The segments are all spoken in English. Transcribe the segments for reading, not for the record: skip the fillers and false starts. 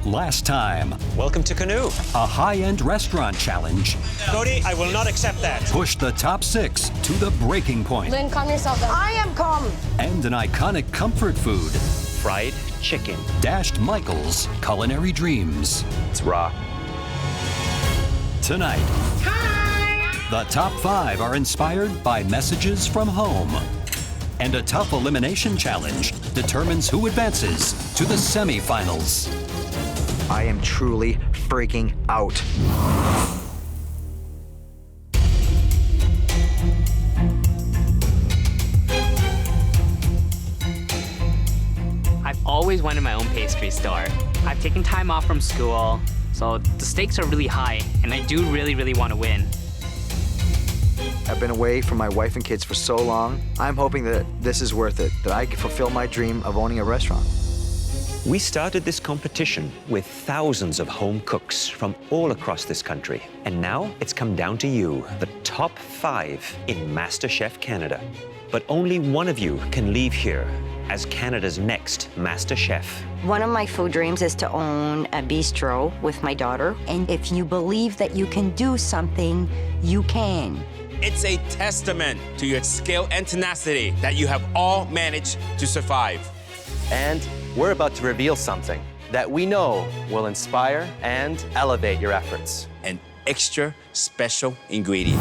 Last time, Welcome to Canoe. a high-end restaurant challenge Cody, I will not accept that. pushed the top 6 to the breaking point. Lynn, calm yourself down. I am calm. And an iconic comfort food Fried chicken. dashed Michael's culinary dreams. It's raw. Tonight, the top 5 are inspired by messages from home. And a tough elimination challenge determines who advances to the semifinals. I am truly freaking out. I've always wanted my own pastry store. I've taken time off from school, so the stakes are really high, and I do really want to win. I've been away from my wife and kids for so long. I'm hoping that this is worth it, that I can fulfill my dream of owning a restaurant. We started this competition with thousands of home cooks from all across this country. And now it's come down to you, the top 5 in MasterChef Canada. But only one of you can leave here as Canada's next Master Chef. One of my food dreams is to own a bistro with my daughter. And if you believe that you can do something, you can. It's a testament to your skill and tenacity that you have all managed to survive. And we're about to reveal something that we know will inspire and elevate your efforts. An extra special ingredient.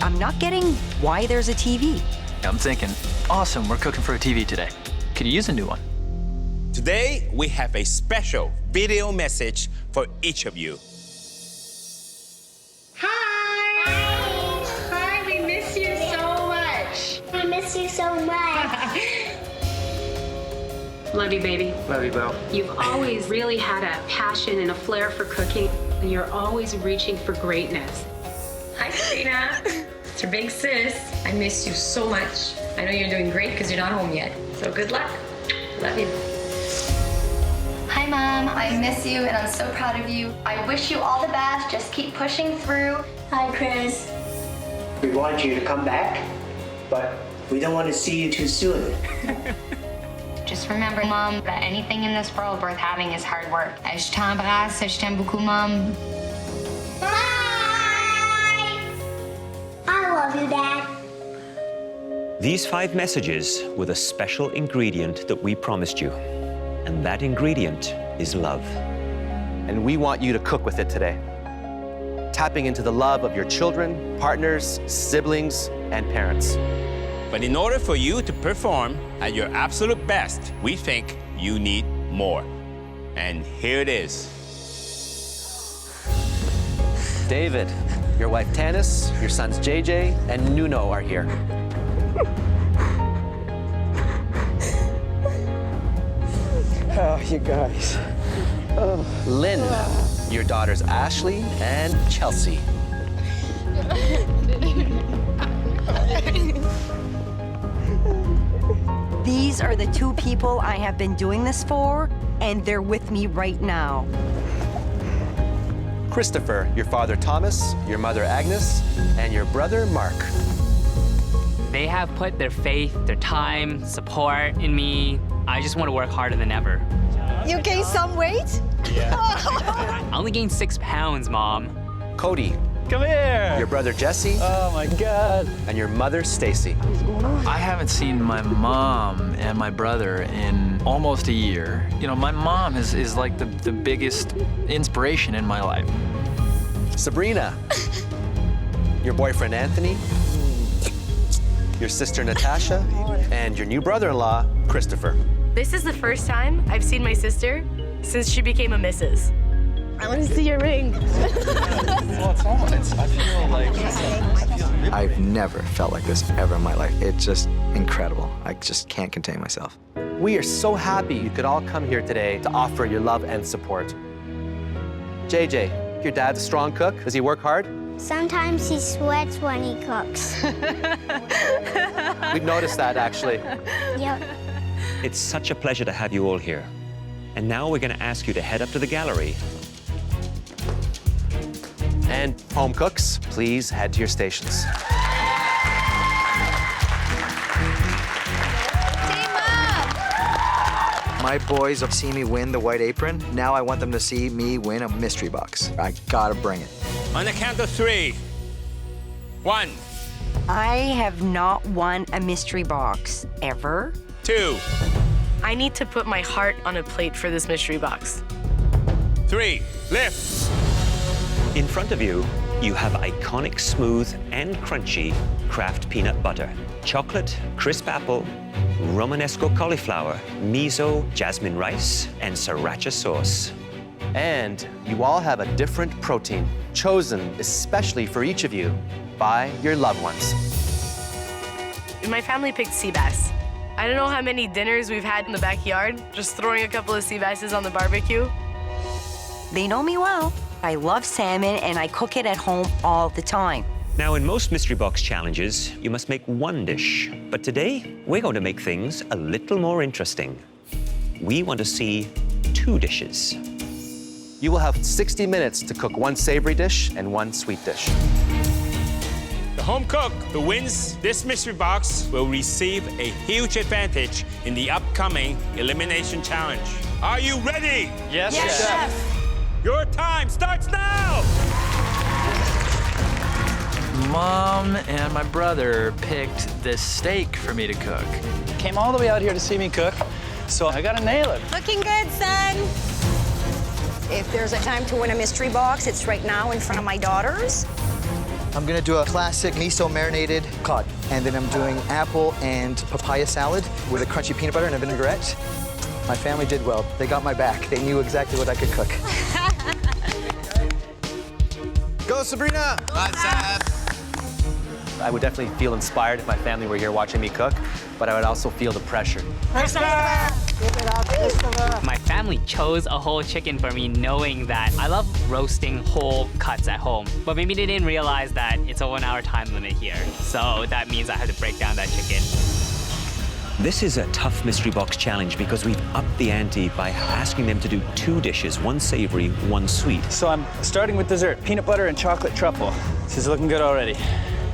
I'm not getting why there's a TV. I'm thinking, awesome, we're cooking for a TV today. Could you use a new one? Today, we have a special video message for each of you. Hi, we miss you so much. I miss you so much. Love you, baby. Love you, Belle. You've always really had a passion and a flair for cooking, and you're always reaching for greatness. Hi, Serena. It's your big sis. I miss you so much. I know you're doing great because you're not home yet. So good luck. Love you. Hi, Mom. I miss you, and I'm so proud of you. I wish you all the best. Just keep pushing through. Hi, Chris. We want you to come back, but we don't want to see you too soon. Just remember, Mom, that anything in this world worth having is hard work. Je t'embrasse. Je t'aime beaucoup, Mom. Bye! I love you, Dad. These 5 messages were the special ingredient that we promised you. And that ingredient is love. And we want you to cook with it today. Tapping into the love of your children, partners, siblings, and parents. But in order for you to perform at your absolute best, we think you need more. And here it is. David, your wife Tanis, your sons JJ and Nuno are here. Oh, you guys. Oh. Lynn, your daughters Ashley and Chelsea. These are the 2 people I have been doing this for, and they're with me right now. Christopher, your father Thomas, your mother Agnes, and your brother Mark. They have put their faith, their time, support in me. I just want to work harder than ever. You gained some weight? I only gained 6 pounds, Mom. Cody, Come here! your brother Jesse, Oh my God. and your mother Stacy. I haven't seen my mom and my brother in almost a year. You know, my mom is like the biggest inspiration in my life. Sabrina, your boyfriend Anthony, your sister Natasha, and your new brother-in-law, Christopher. This is the first time I've seen my sister since she became a Mrs. I want to see your ring. I've never felt like this ever in my life. It's just incredible. I just can't contain myself. We are so happy you could all come here today to offer your love and support. JJ, your dad's a strong cook. Does he work hard? Sometimes he sweats when he cooks. We've noticed that, actually. Yep. It's such a pleasure to have you all here. And now we're going to ask you to head up to the gallery. And home cooks, please head to your stations. My boys have seen me win the white apron. Now I want them to see me win a mystery box. I gotta bring it. On the count of 3. 1, I have not won a mystery box ever. 2, I need to put my heart on a plate for this mystery box. 3, lift. In front of you, you have iconic smooth and crunchy Kraft peanut butter, chocolate, crisp apple, Romanesco cauliflower, miso, jasmine rice, and sriracha sauce. And you all have a different protein, chosen especially for each of you by your loved ones. My family picked sea bass. I don't know how many dinners we've had in the backyard, just throwing a couple of sea basses on the barbecue. They know me well. I love salmon and I cook it at home all the time. Now, in most mystery box challenges, you must make one dish. But today, we're going to make things a little more interesting. We want to see 2 dishes. You will have 60 minutes to cook 1 savory dish and 1 sweet dish. The home cook who wins this mystery box will receive a huge advantage in the upcoming elimination challenge. Are you ready? Yes, Chef. Your time starts now! Mom and my brother picked this steak for me to cook. Came all the way out here to see me cook, so I gotta nail it. Looking good, son. If there's a time to win a mystery box, it's right now in front of my daughters. I'm gonna do a classic miso marinated cod. And then I'm doing apple and papaya salad with a crunchy peanut butter and a vinaigrette. My family did well. They got my back. They knew exactly what I could cook. Go, Sabrina! I would definitely feel inspired if my family were here watching me cook, but I would also feel the pressure. My family chose a whole chicken for me knowing that I love roasting whole cuts at home. But maybe they didn't realize that it's a 1-hour time limit here. So that means I have to break down that chicken. This is a tough mystery box challenge because we've upped the ante by asking them to do 2 dishes, 1 savory, 1 sweet. So I'm starting with dessert, peanut butter and chocolate truffle. This is looking good already.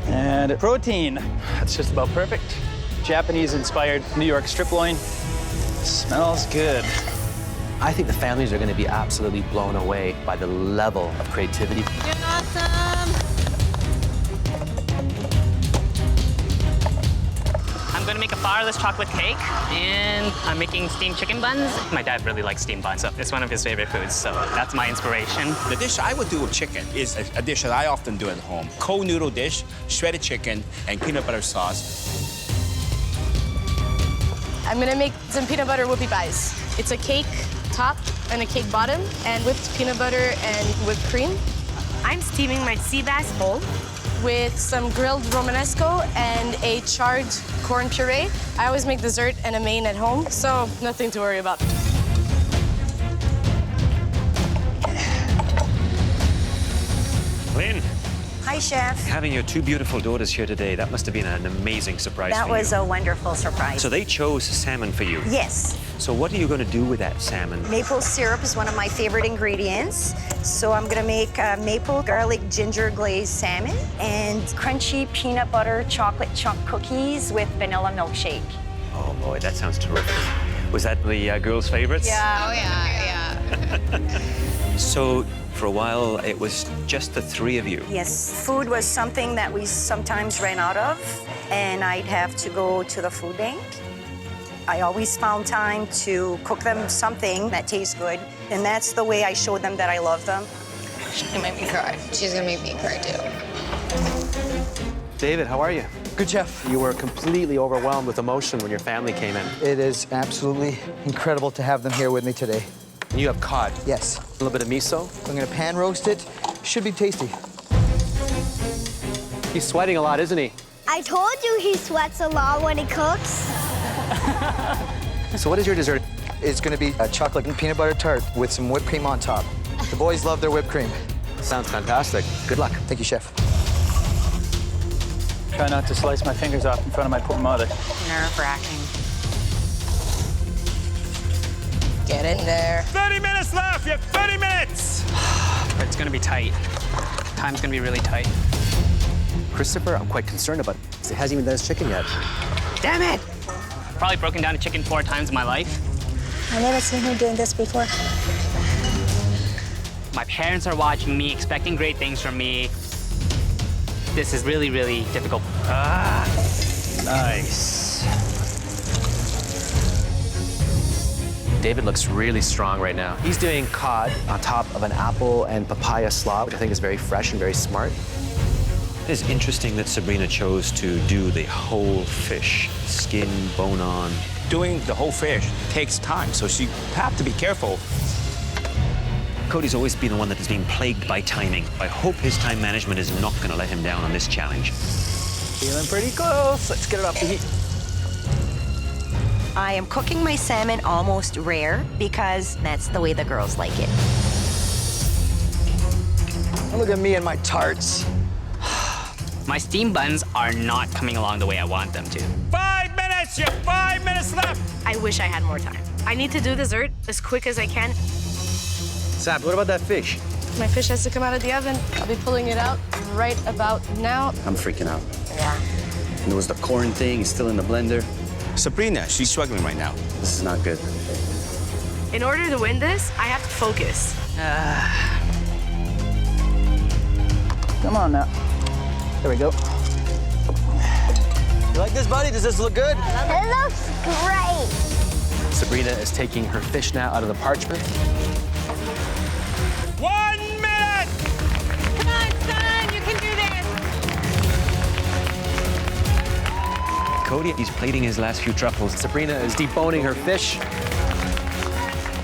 And protein, that's just about perfect. Japanese-inspired New York strip loin. Smells good. I think the families are going to be absolutely blown away by the level of creativity. You're awesome. I'm gonna make a flourless chocolate cake, and I'm making steamed chicken buns. My dad really likes steamed buns, so it's one of his favorite foods, so that's my inspiration. The dish I would do with chicken is a dish that I often do at home. Cold noodle dish, shredded chicken, and peanut butter sauce. I'm gonna make some peanut butter whoopie pies. It's a cake top and a cake bottom, and whipped peanut butter and whipped cream. I'm steaming my sea bass whole with some grilled Romanesco and a charred corn puree. I always make dessert and a main at home, so nothing to worry about. Lynn, Hi, Chef. having your 2 beautiful daughters here today, that must have been an amazing surprise That for you. was a wonderful surprise. So they chose salmon for you. Yes. So what are you going to do with that salmon? Maple syrup is one of my favorite ingredients. So I'm gonna make maple garlic ginger glazed salmon and crunchy peanut butter chocolate chunk cookies with vanilla milkshake. Oh boy, that sounds terrific. Was that the girls' favorites? Yeah. Oh, yeah. So for a while, it was just the 3 of you. Yes, food was something that we sometimes ran out of, and I'd have to go to the food bank. I always found time to cook them something that tastes good, and that's the way I showed them that I love them. She's gonna make me cry. She's gonna make me cry too. David, how are you? Good, Chef. You were completely overwhelmed with emotion when your family came in. It is absolutely incredible to have them here with me today. And you have cod. Yes. A little bit of miso. I'm gonna pan roast it. Should be tasty. He's sweating a lot, isn't he? I told you he sweats a lot when he cooks. So what is your dessert? It's gonna be a chocolate and peanut butter tart with some whipped cream on top. The boys love their whipped cream. Sounds fantastic. Good luck. Thank you, Chef. Try not to slice my fingers off in front of my poor mother. Nerve-wracking. Get in there. 30 minutes left. You have 30 minutes. But it's gonna be tight. Time's gonna be really tight. Christopher, I'm quite concerned about it. He hasn't even done his chicken yet. Damn it! Probably broken down a chicken 4 times in my life. I never seen him doing this before. My parents are watching me, expecting great things from me. This is really, really difficult. Nice. David looks really strong right now. He's doing cod on top of an apple and papaya slaw, which I think is very fresh and very smart. It is interesting that Sabrina chose to do the whole fish, skin, bone on. Doing the whole fish takes time, so you have to be careful. Cody's always been the one that has been plagued by timing. I hope his time management is not going to let him down on this challenge. Feeling pretty close. Let's get it off the heat. I am cooking my salmon almost rare because that's the way the girls like it. Look at me and my tarts. My steam buns are not coming along the way I want them to. 5 minutes! You have 5 minutes left! I wish I had more time. I need to do dessert as quick as I can. Sab, what about that fish? My fish has to come out of the oven. I'll be pulling it out right about now. I'm freaking out. Yeah. And there was the corn thing, it's still in the blender. Sabrina, she's struggling right now. This is not good. In order to win this, I have to focus. Come on now. There we go. You like this, buddy? Does this look good? It looks great. Sabrina is taking her fish now out of the parchment. 1 minute! Come on, son, you can do this. Cody, he's plating his last few truffles. Sabrina is deboning her fish.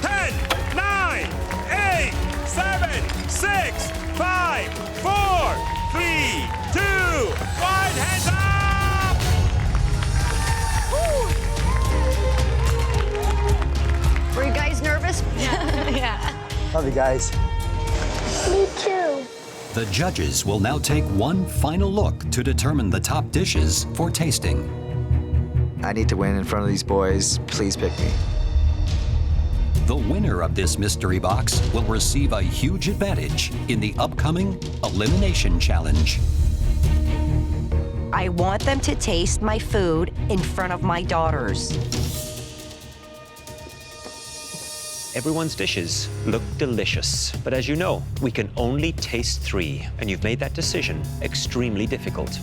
10, 9, 8, 7, 6, 5, 4, 3, 2, 1, hands up! Were you guys nervous? Yeah. Love you guys. Me too. The judges will now take one final look to determine the top dishes for tasting. I need to win in front of these boys. Please pick me. The winner of this mystery box will receive a huge advantage in the upcoming Elimination Challenge. I want them to taste my food in front of my daughters. Everyone's dishes look delicious, but as you know, we can only taste 3, and you've made that decision extremely difficult.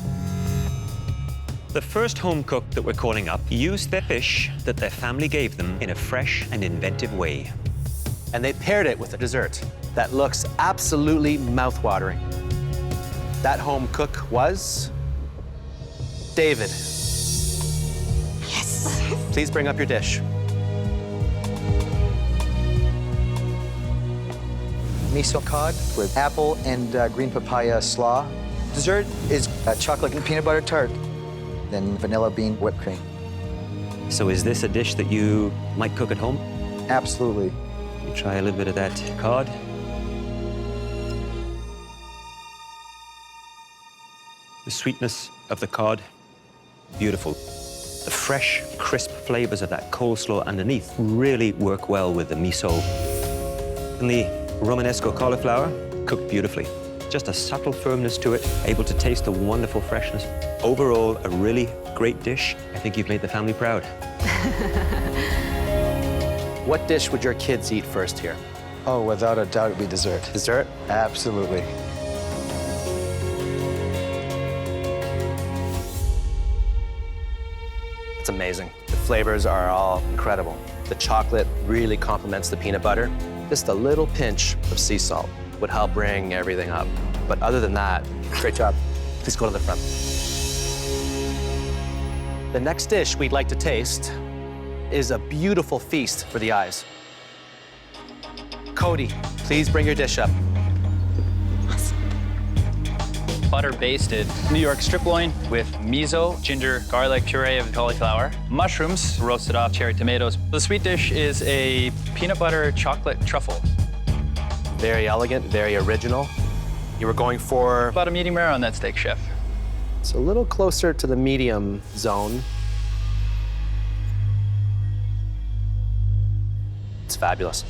The first home cook that we're calling up used their fish that their family gave them in a fresh and inventive way. And they paired it with a dessert that looks absolutely mouth-watering. That home cook was David. Yes. Please bring up your dish. Miso cod with apple and green papaya slaw. Dessert is a chocolate and peanut butter tart, then vanilla bean whipped cream. So is this a dish that you might cook at home? Absolutely. You try a little bit of that cod. The sweetness of the cod, beautiful. The fresh, crisp flavors of that coleslaw underneath really work well with the miso. And the Romanesco cauliflower, cooked beautifully. Just a subtle firmness to it, able to taste the wonderful freshness. Overall, a really great dish. I think you've made the family proud. What dish would your kids eat first here? Oh, without a doubt, it'd be dessert. Dessert? Absolutely. It's amazing. The flavors are all incredible. The chocolate really complements the peanut butter. Just a little pinch of sea salt would help bring everything up. But other than that, great job. Please go to the front. The next dish we'd like to taste is a beautiful feast for the eyes. Cody, please bring your dish up. Butter basted New York strip loin with miso, ginger, garlic, puree of cauliflower, mushrooms, roasted off cherry tomatoes. The sweet dish is a peanut butter chocolate truffle. Very elegant, very original. You were going for? About a medium rare on that steak, chef. It's a little closer to the medium zone. It's fabulous.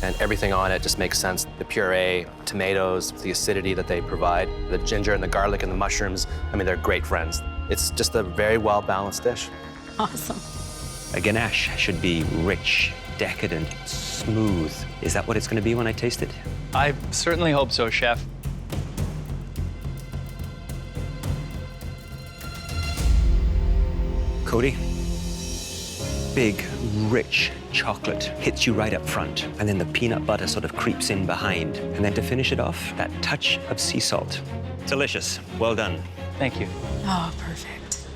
And everything on it just makes sense. The puree, tomatoes, the acidity that they provide, the ginger and the garlic and the mushrooms, I mean, they're great friends. It's just a very well-balanced dish. Awesome. A ganache should be rich, decadent, smooth. Is that what it's going to be when I taste it? I certainly hope so, Chef. Cody, big, rich chocolate hits you right up front, and then the peanut butter sort of creeps in behind. And then to finish it off, that touch of sea salt. Delicious. Well done. Thank you. Oh, perfect.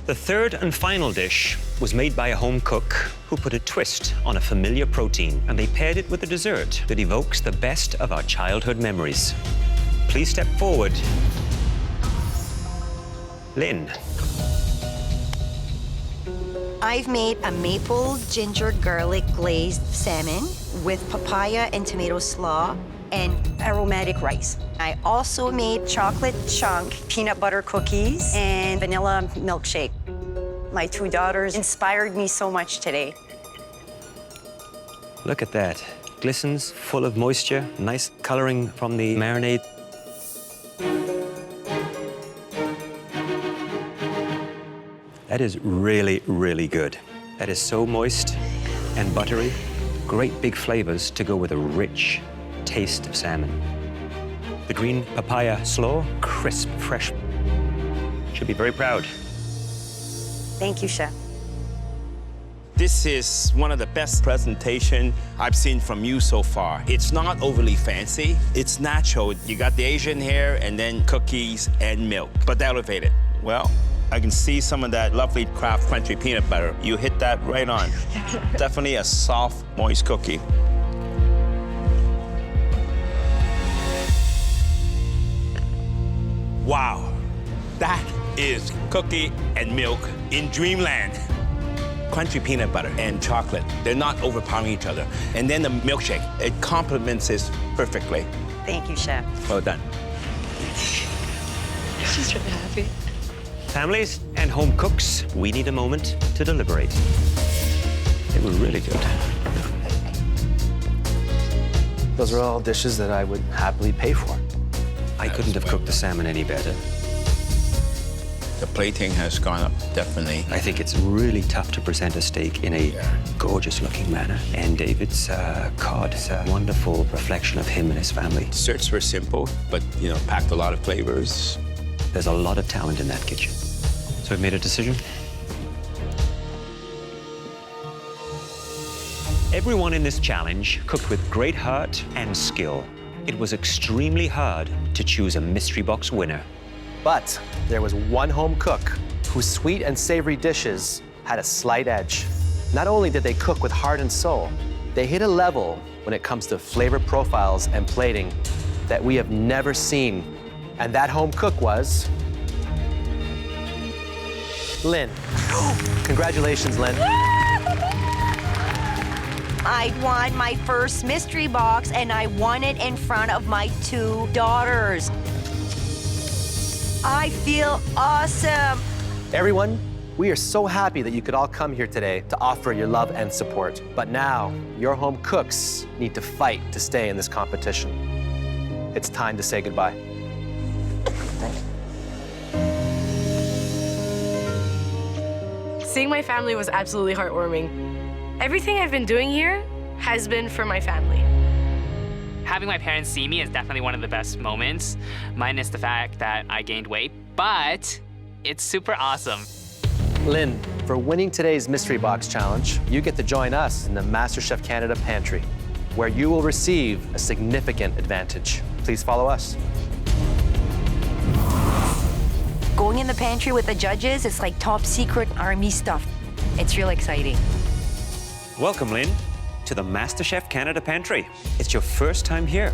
The third and final dish was made by a home cook who put a twist on a familiar protein, and they paired it with a dessert that evokes the best of our childhood memories. Please step forward. Lynn. I've made a maple ginger garlic glazed salmon with papaya and tomato slaw and aromatic rice. I also made chocolate chunk peanut butter cookies and vanilla milkshake. My two daughters inspired me so much today. Look at that. Glistens, full of moisture, nice coloring from the marinade. That is really, really good. That is so moist and buttery. Great big flavors to go with a rich taste of salmon. The green papaya slaw, crisp, fresh. Should be very proud. Thank you, Chef. This is one of the best presentations I've seen from you so far. It's not overly fancy. It's natural. You got the Asian hair and then cookies and milk, but elevated. Well, I can see some of that lovely Kraft crunchy peanut butter. You hit that right on. Definitely a soft, moist cookie. Wow, that is cookie and milk in dreamland. Crunchy peanut butter and chocolate, they're not overpowering each other. And then the milkshake, it complements this perfectly. Thank you, Chef. Well done. She's really happy. Families and home cooks, we need a moment to deliberate. They were really good. Those are all dishes that I would happily pay for. I couldn't have cooked the salmon any better. The plating has gone up, definitely. I think it's really tough to present a steak in a gorgeous-looking manner. And David's cod is a wonderful reflection of him and his family. Desserts were simple, but, you know, packed a lot of flavors. There's a lot of talent in that kitchen. So we've made a decision. Everyone in this challenge cooked with great heart and skill. It was extremely hard to choose a mystery box winner. But there was one home cook whose sweet and savory dishes had a slight edge. Not only did they cook with heart and soul, they hit a level when it comes to flavor profiles and plating that we have never seen. And that home cook was Lynn. Congratulations, Lynn. I won my first mystery box, and I won it in front of my two daughters. I feel awesome. Everyone, we are so happy that you could all come here today to offer your love and support. But now, your home cooks need to fight to stay in this competition. It's time to say goodbye. Seeing my family was absolutely heartwarming. Everything I've been doing here has been for my family. Having my parents see me is definitely one of the best moments, minus the fact that I gained weight, but it's super awesome. Lynn, for winning today's Mystery Box Challenge, you get to join us in the MasterChef Canada pantry, where you will receive a significant advantage. Please follow us. Going in the pantry with the judges, it's like top secret army stuff. It's real exciting. Welcome, Lynn, to the MasterChef Canada pantry. It's your first time here.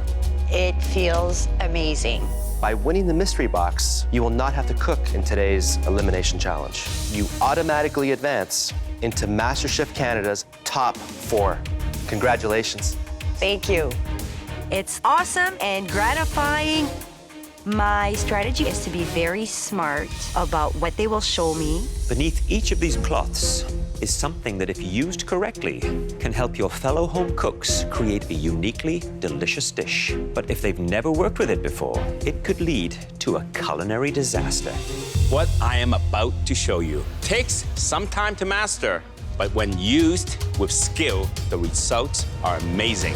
It feels amazing. By winning the Mystery Box, you will not have to cook in today's Elimination Challenge. You automatically advance into MasterChef Canada's top 4. Congratulations. Thank you. It's awesome and gratifying. My strategy is to be very smart about what they will show me. Beneath each of these cloths is something that, if used correctly, can help your fellow home cooks create a uniquely delicious dish. But if they've never worked with it before, it could lead to a culinary disaster. What I am about to show you takes some time to master, but when used with skill, the results are amazing.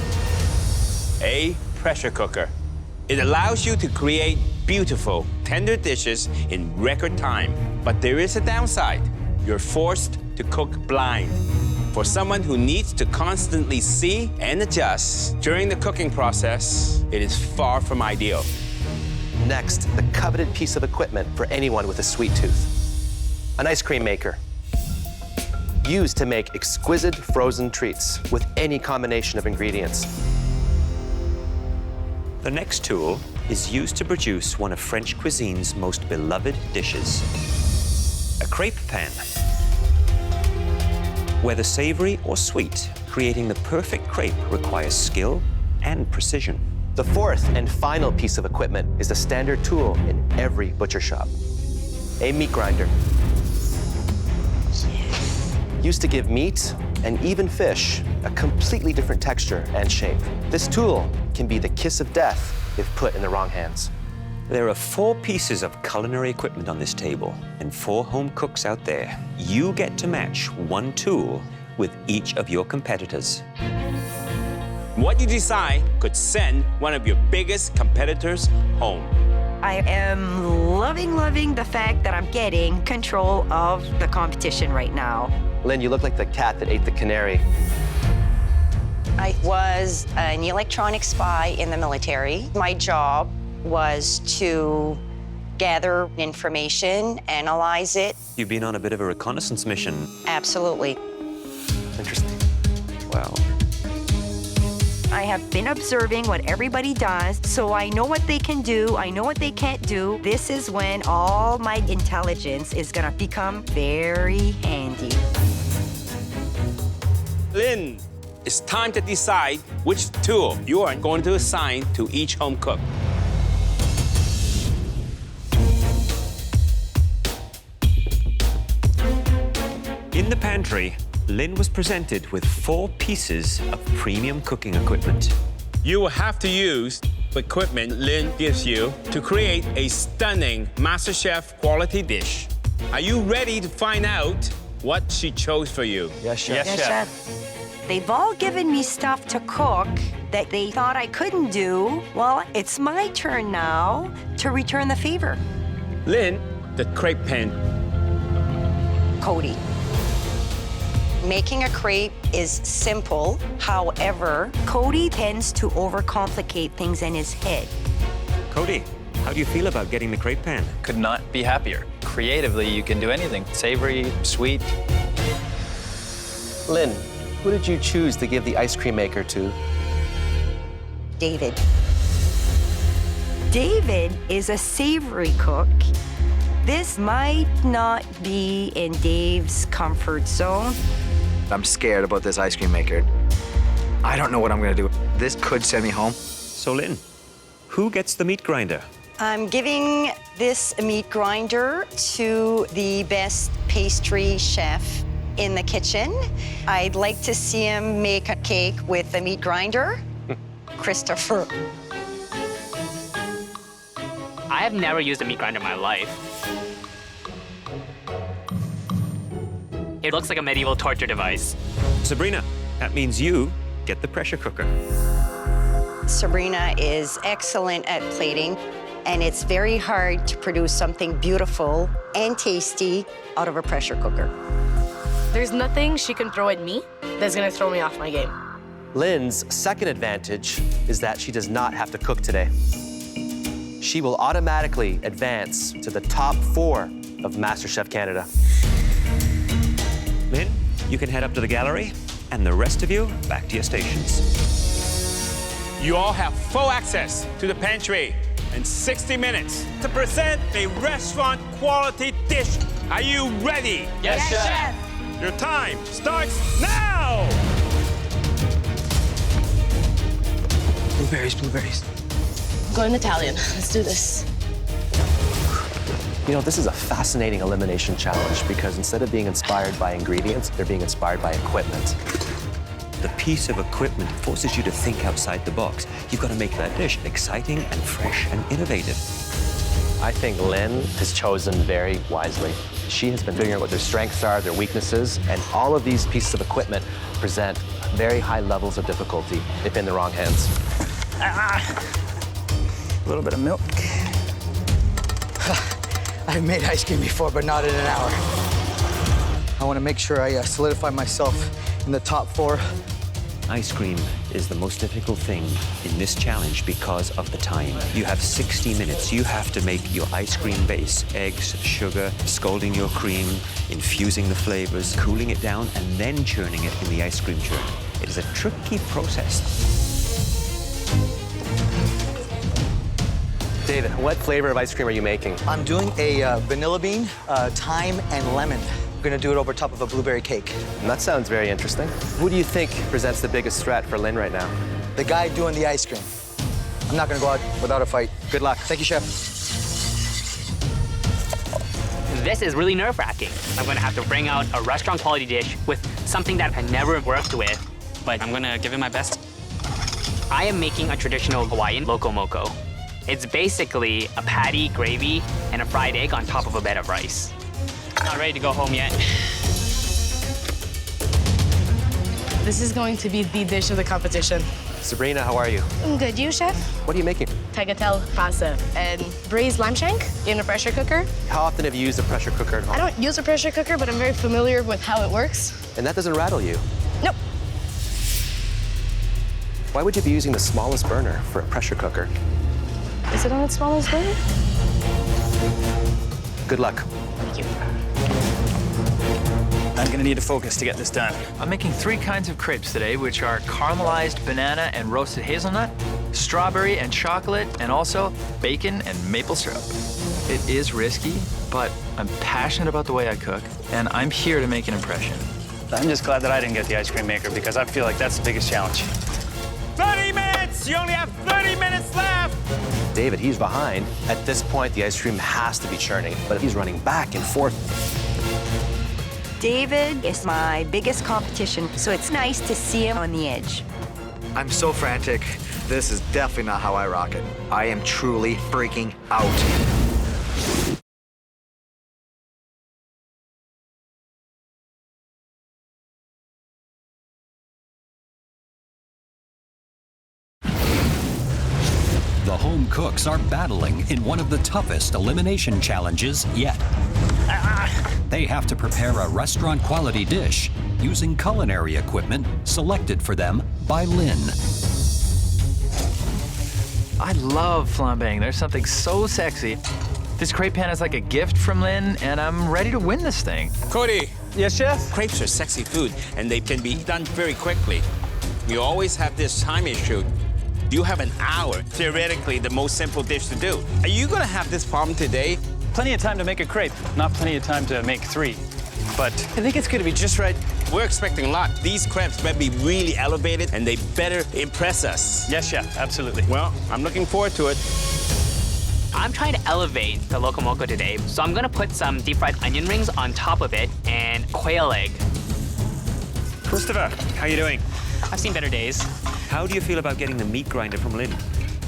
A pressure cooker. It allows you to create beautiful, tender dishes in record time. But there is a downside. You're forced to cook blind. For someone who needs to constantly see and adjust during the cooking process, it is far from ideal. Next, the coveted piece of equipment for anyone with a sweet tooth. An ice cream maker. Used to make exquisite frozen treats with any combination of ingredients. The next tool is used to produce one of French cuisine's most beloved dishes, a crepe pan. Whether savory or sweet, creating the perfect crepe requires skill and precision. The fourth and final piece of equipment is the standard tool in every butcher shop, a meat grinder. Used to give meat and even fish a completely different texture and shape. This tool can be the kiss of death if put in the wrong hands. There are 4 pieces of culinary equipment on this table and 4 home cooks out there. You get to match one tool with each of your competitors. What you decide could send one of your biggest competitors home. I am loving the fact that I'm getting control of the competition right now. Lynn, you look like the cat that ate the canary. I was an electronic spy in the military. My job was to gather information, analyze it. You've been on a bit of a reconnaissance mission. Absolutely. Interesting. Wow. I have been observing what everybody does, so I know what they can do, I know what they can't do. This is when all my intelligence is gonna become very handy. Lynn, it's time to decide which tool you are going to assign to each home cook. In the pantry, Lynn was presented with 4 pieces of premium cooking equipment. You will have to use the equipment Lynn gives you to create a stunning MasterChef quality dish. Are you ready to find out what she chose for you? Yes, Chef. Yes, Chef. They've all given me stuff to cook that they thought I couldn't do. Well, it's my turn now to return the favor. Lynn, the crepe pan. Cody. Making a crepe is simple. However, Cody tends to overcomplicate things in his head. Cody, how do you feel about getting the crepe pan? Could not be happier. Creatively, you can do anything. Savory, sweet. Lynn, who did you choose to give the ice cream maker to? David. David is a savory cook. This might not be in Dave's comfort zone. I'm scared about this ice cream maker. I don't know what I'm gonna do. This could send me home. So Lynn, who gets the meat grinder? I'm giving this meat grinder to the best pastry chef in the kitchen. I'd like to see him make a cake with the meat grinder. Christopher. I have never used a meat grinder in my life. It looks like a medieval torture device. Sabrina, that means you get the pressure cooker. Sabrina is excellent at plating, and it's very hard to produce something beautiful and tasty out of a pressure cooker. There's nothing she can throw at me that's gonna throw me off my game. Lynn's second advantage is that she does not have to cook today. She will automatically advance to the top 4 of MasterChef Canada. Lynn, you can head up to the gallery, and the rest of you back to your stations. You all have full access to the pantry in 60 minutes to present a restaurant quality dish. Are you ready? Yes, Chef. Your time starts now! Blueberries, blueberries. Going Italian. Let's do this. You know, this is a fascinating elimination challenge because instead of being inspired by ingredients, they're being inspired by equipment. The piece of equipment forces you to think outside the box. You've got to make that dish exciting and fresh and innovative. I think Lynn has chosen very wisely. She has been figuring out what their strengths are, their weaknesses, and all of these pieces of equipment present very high levels of difficulty if in the wrong hands. A little bit of milk. I've made ice cream before, but not in an hour. I want to make sure I solidify myself in the top 4. Ice cream is the most difficult thing in this challenge because of the time. You have 60 minutes. You have to make your ice cream base, eggs, sugar, scalding your cream, infusing the flavors, cooling it down, and then churning it in the ice cream churner. It is a tricky process. David, what flavor of ice cream are you making? I'm doing a vanilla bean, thyme, and lemon. I'm gonna do it over top of a blueberry cake. And that sounds very interesting. Who do you think presents the biggest threat for Lynn right now? The guy doing the ice cream. I'm not gonna go out without a fight. Good luck. Thank you, Chef. This is really nerve-wracking. I'm gonna have to bring out a restaurant quality dish with something that I've never worked with, but I'm gonna give it my best. I am making a traditional Hawaiian loco moco. It's basically a patty, gravy, and a fried egg on top of a bed of rice. Not ready to go home yet. This is going to be the dish of the competition. Sabrina, how are you? I'm good. You, Chef? What are you making? Tagliatelle pasta and braised lamb shank in a pressure cooker. How often have you used a pressure cooker at home? I don't use a pressure cooker, but I'm very familiar with how it works. And that doesn't rattle you? Nope. Why would you be using the smallest burner for a pressure cooker? Is it on its smallest burner? Good luck. Thank you. I'm gonna need to focus to get this done. I'm making 3 kinds of crepes today, which are caramelized banana and roasted hazelnut, strawberry and chocolate, and also bacon and maple syrup. It is risky, but I'm passionate about the way I cook, and I'm here to make an impression. I'm just glad that I didn't get the ice cream maker because I feel like that's the biggest challenge. 30 minutes! You only have 30 minutes left! David, he's behind. At this point, the ice cream has to be churning, but he's running back and forth. David is my biggest competition, so it's nice to see him on the edge. I'm so frantic. This is definitely not how I rock it. I am truly freaking out. The home cooks are battling in one of the toughest elimination challenges yet. They have to prepare a restaurant-quality dish using culinary equipment selected for them by Lynn. I love flambeing. There's something so sexy. This crepe pan is like a gift from Lynn, and I'm ready to win this thing. Cody, Yes, Chef? crepes are sexy food, and they can be done very quickly. You always have this time issue. You have an hour, theoretically, the most simple dish to do. Are you gonna have this problem today? Plenty of time to make a crepe, not plenty of time to make 3. But I think it's gonna be just right. We're expecting a lot. These crepes better be really elevated, and they better impress us. Yes, Chef, absolutely. Well, I'm looking forward to it. I'm trying to elevate the loco moco today, so I'm gonna put some deep fried onion rings on top of it and quail egg. Christopher, how you doing? I've seen better days. How do you feel about getting the meat grinder from Lynn?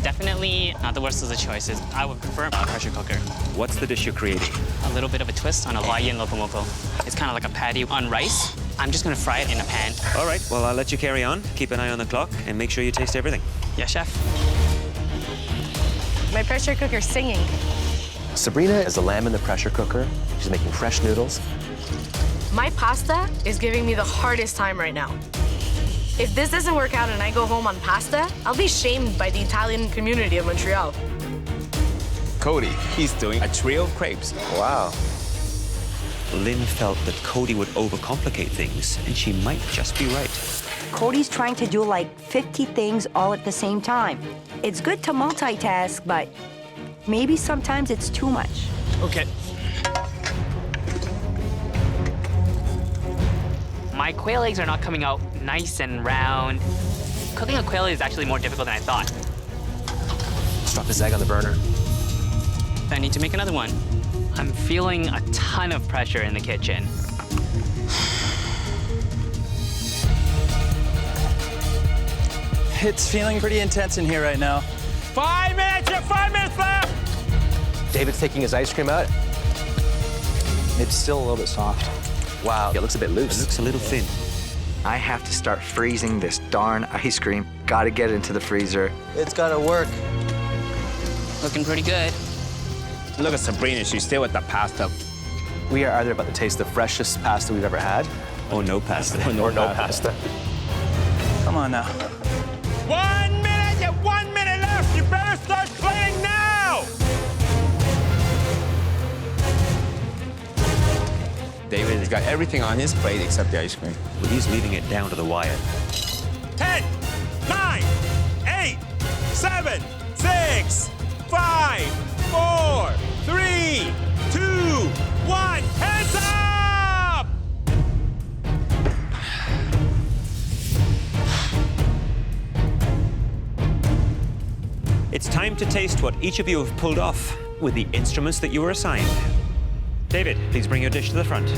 Definitely not the worst of the choices. I would prefer a pressure cooker. What's the dish you're creating? A little bit of a twist on a Hawaiian loco moco. It's kind of like a patty on rice. I'm just gonna fry it in a pan. All right, well, I'll let you carry on. Keep an eye on the clock and make sure you taste everything. Yes, Chef. My pressure cooker's singing. Sabrina is a lamb in the pressure cooker. She's making fresh noodles. My pasta is giving me the hardest time right now. If this doesn't work out and I go home on pasta, I'll be shamed by the Italian community of Montreal. Cody, he's doing a trio of crepes. Wow. Lynn felt that Cody would overcomplicate things, and she might just be right. Cody's trying to do like 50 things all at the same time. It's good to multitask, but maybe sometimes it's too much. Okay. My quail eggs are not coming out nice and round. Cooking a quail egg is actually more difficult than I thought. Let's drop this egg on the burner. I need to make another one. I'm feeling a ton of pressure in the kitchen. It's feeling pretty intense in here right now. 5 minutes! You have 5 minutes left! David's taking his ice cream out. It's still a little bit soft. Wow, it looks a bit loose. It looks a little thin. I have to start freezing this darn ice cream. Gotta get it into the freezer. It's gotta work. Looking pretty good. Look at Sabrina, she's still with the pasta. We are either about to taste the freshest pasta we've ever had, Or no pasta. or no pasta. Come on now. 1 minute, you have 1 minute left. You better start playing now. David has got everything on his plate except the ice cream. Well, he's leaving it down to the wire. 10, 9, 8, 7, 6, 5, 4, 3, 2, 1. Hands up! It's time to taste what each of you have pulled off with the instruments that you were assigned. David, please bring your dish to the front.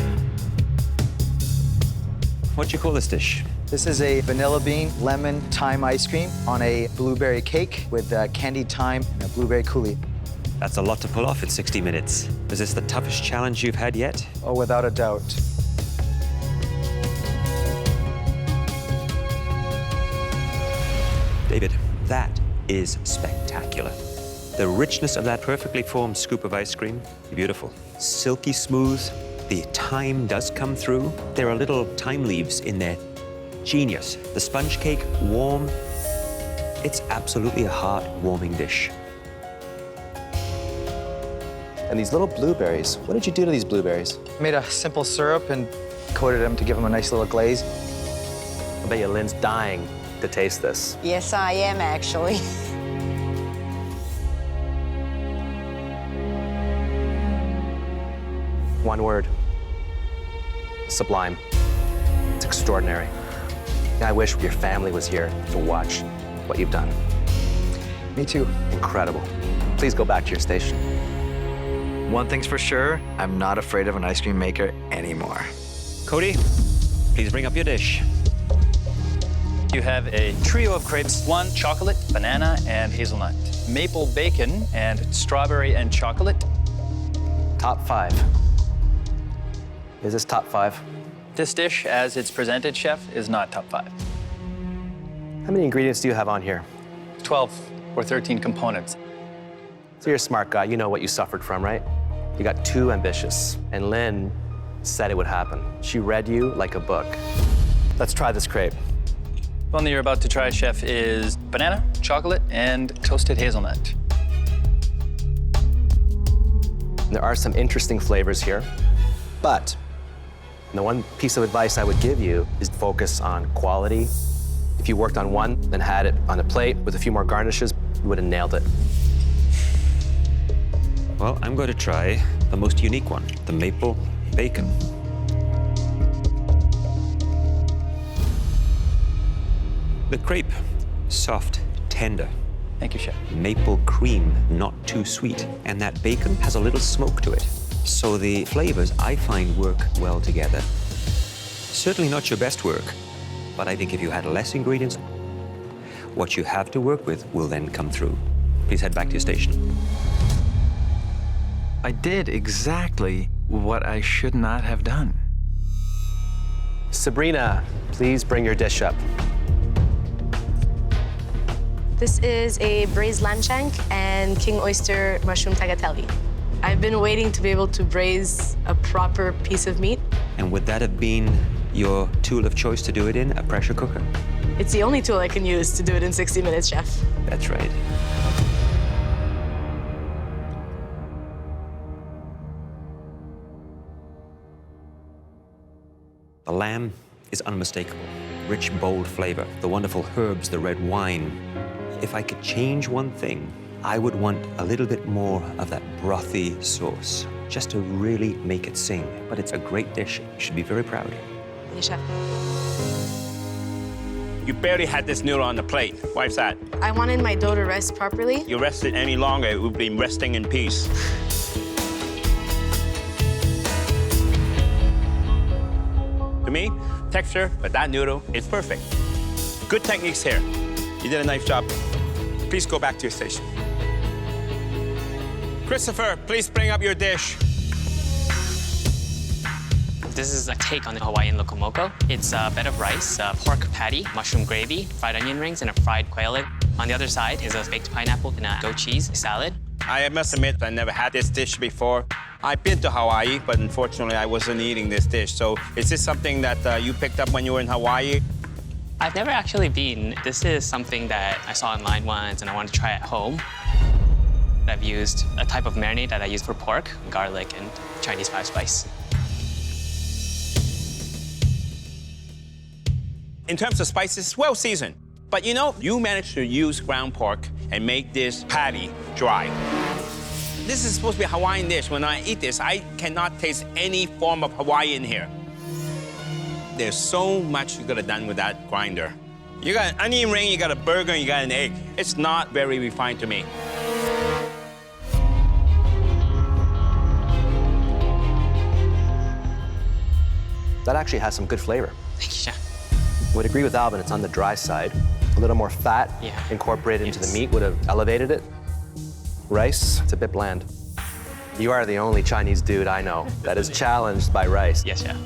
What do you call this dish? This is a vanilla bean, lemon, thyme ice cream on a blueberry cake with candied thyme and a blueberry coulis. That's a lot to pull off in 60 minutes. Is this the toughest challenge you've had yet? Oh, without a doubt. David, that is spectacular. The richness of that perfectly formed scoop of ice cream, beautiful. Silky smooth, the thyme does come through. There are little thyme leaves in there. Genius. The sponge cake, warm. It's absolutely a heart-warming dish. And these little blueberries, what did you do to these blueberries? Made a simple syrup and coated them to give them a nice little glaze. I bet you Lynn's dying to taste this. Yes, I am actually. One word. Sublime. It's extraordinary. I wish your family was here to watch what you've done. Me too. Incredible. Please go back to your station. One thing's for sure, I'm not afraid of an ice cream maker anymore. Cody, please bring up your dish. You have a trio of crepes, one chocolate, banana, and hazelnut. Maple bacon and strawberry and chocolate. Top 5. Is this top 5? This dish, as it's presented, chef, is not top 5. How many ingredients do you have on here? 12 or 13 components. So you're a smart guy. You know what you suffered from, right? You got too ambitious. And Lynn said it would happen. She read you like a book. Let's try this crepe. The one that you're about to try, chef, is banana, chocolate, and toasted hazelnut. There are some interesting flavors here, but the one piece of advice I would give you is focus on quality. If you worked on one, then had it on a plate with a few more garnishes, you would have nailed it. Well, I'm going to try the most unique one, the maple bacon. The crepe, soft, tender. Thank you, chef. Maple cream, not too sweet. And that bacon has a little smoke to it. So the flavors, I find, work well together. Certainly not your best work, but I think if you had less ingredients, what you have to work with will then come through. Please head back to your station. I did exactly what I should not have done. Sabrina, please bring your dish up. This is a braised lamb shank and king oyster mushroom tagliatelle. I've been waiting to be able to braise a proper piece of meat. And would that have been your tool of choice to do it in, a pressure cooker? It's the only tool I can use to do it in 60 minutes, chef. That's right. The lamb is unmistakable. Rich, bold flavor, the wonderful herbs, the red wine. If I could change one thing, I would want a little bit more of that brothy sauce, just to really make it sing. But it's a great dish. You should be very proud. Thank you, chef. You barely had this noodle on the plate. Why's that? I wanted my dough to rest properly. You rest it any longer, it would be resting in peace. To me, texture, but that noodle is perfect. Good techniques here. You did a nice job. Please go back to your station. Christopher, please bring up your dish. This is a take on the Hawaiian locomoco. It's a bed of rice, a pork patty, mushroom gravy, fried onion rings, and a fried quail egg. On the other side is a baked pineapple and a goat cheese salad. I must admit, I never had this dish before. I've been to Hawaii, but unfortunately, I wasn't eating this dish. So is this something that you picked up when you were in Hawaii? I've never actually been. This is something that I saw online once and I wanted to try at home. I've used a type of marinade that I use for pork, garlic, and Chinese 5-spice. In terms of spices, well seasoned. But you know, you managed to use ground pork and make this patty dry. This is supposed to be a Hawaiian dish. When I eat this, I cannot taste any form of Hawaiian here. There's so much you could have done with that grinder. You got an onion ring, you got a burger, and you got an egg. It's not very refined to me. That actually has some good flavor. Thank you, Chef. Would agree with Alvin, it's on the dry side. A little more fat incorporated into the meat would have elevated it. Rice, it's a bit bland. You are the only Chinese dude I know that is challenged by rice. Yes, Chef.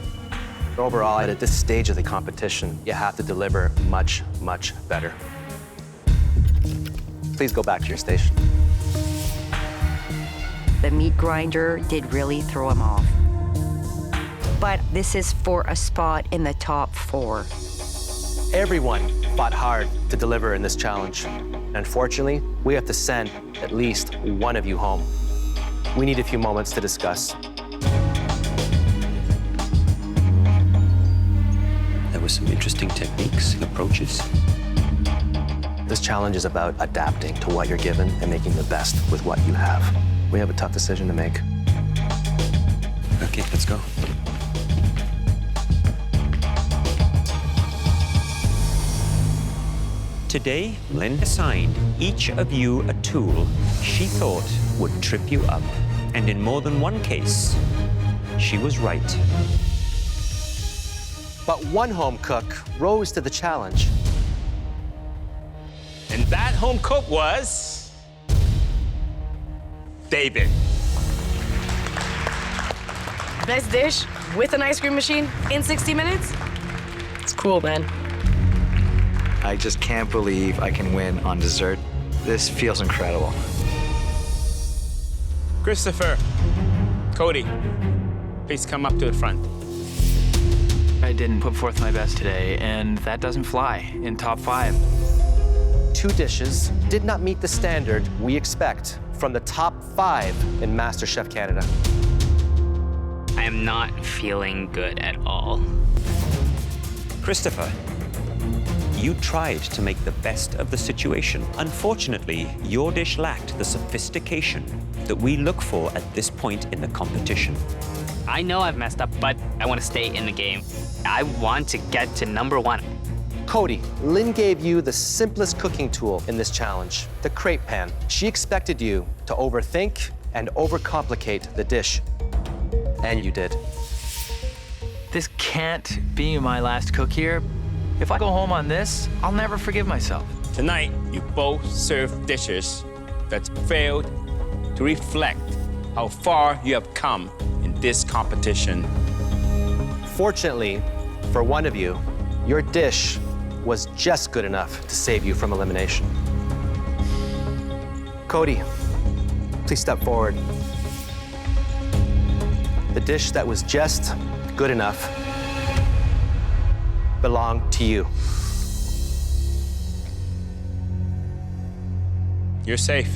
Overall, at this stage of the competition, you have to deliver much, much better. Please go back to your station. The meat grinder did really throw him off. But this is for a spot in the top 4. Everyone fought hard to deliver in this challenge. Unfortunately, we have to send at least one of you home. We need a few moments to discuss. There were some interesting techniques and approaches. This challenge is about adapting to what you're given and making the best with what you have. We have a tough decision to make. Okay, let's go. Today, Lynn assigned each of you a tool she thought would trip you up. And in more than one case, she was right. But one home cook rose to the challenge. And that home cook was David. Best dish with an ice cream machine in 60 minutes? It's cool, man. I just can't believe I can win on dessert. This feels incredible. Christopher, Cody, please come up to the front. I didn't put forth my best today, and that doesn't fly in top 5. 2 dishes did not meet the standard we expect from the top 5 in MasterChef Canada. I am not feeling good at all. Christopher, you tried to make the best of the situation. Unfortunately, your dish lacked the sophistication that we look for at this point in the competition. I know I've messed up, but I want to stay in the game. I want to get to number 1. Cody, Lynn gave you the simplest cooking tool in this challenge, the crepe pan. She expected you to overthink and overcomplicate the dish. And you did. This can't be my last cook here. If I go home on this, I'll never forgive myself. Tonight, you both served dishes that failed to reflect how far you have come in this competition. Fortunately, for one of you, your dish was just good enough to save you from elimination. Cody, please step forward. The dish that was just good enough belonged to you. You're safe.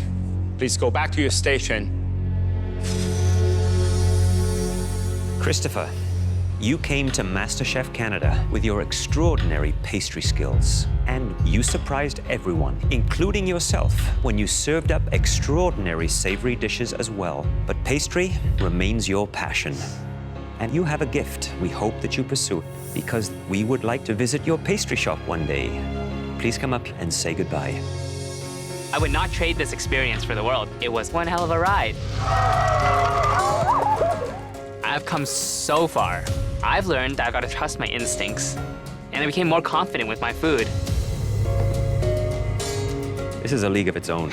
Please go back to your station. Christopher, you came to MasterChef Canada with your extraordinary pastry skills. And you surprised everyone, including yourself, when you served up extraordinary savory dishes as well. But pastry remains your passion. And you have a gift we hope that you pursue, because we would like to visit your pastry shop one day. Please come up and say goodbye. I would not trade this experience for the world. It was one hell of a ride. I've come so far. I've learned that I've got to trust my instincts. And I became more confident with my food. This is a league of its own.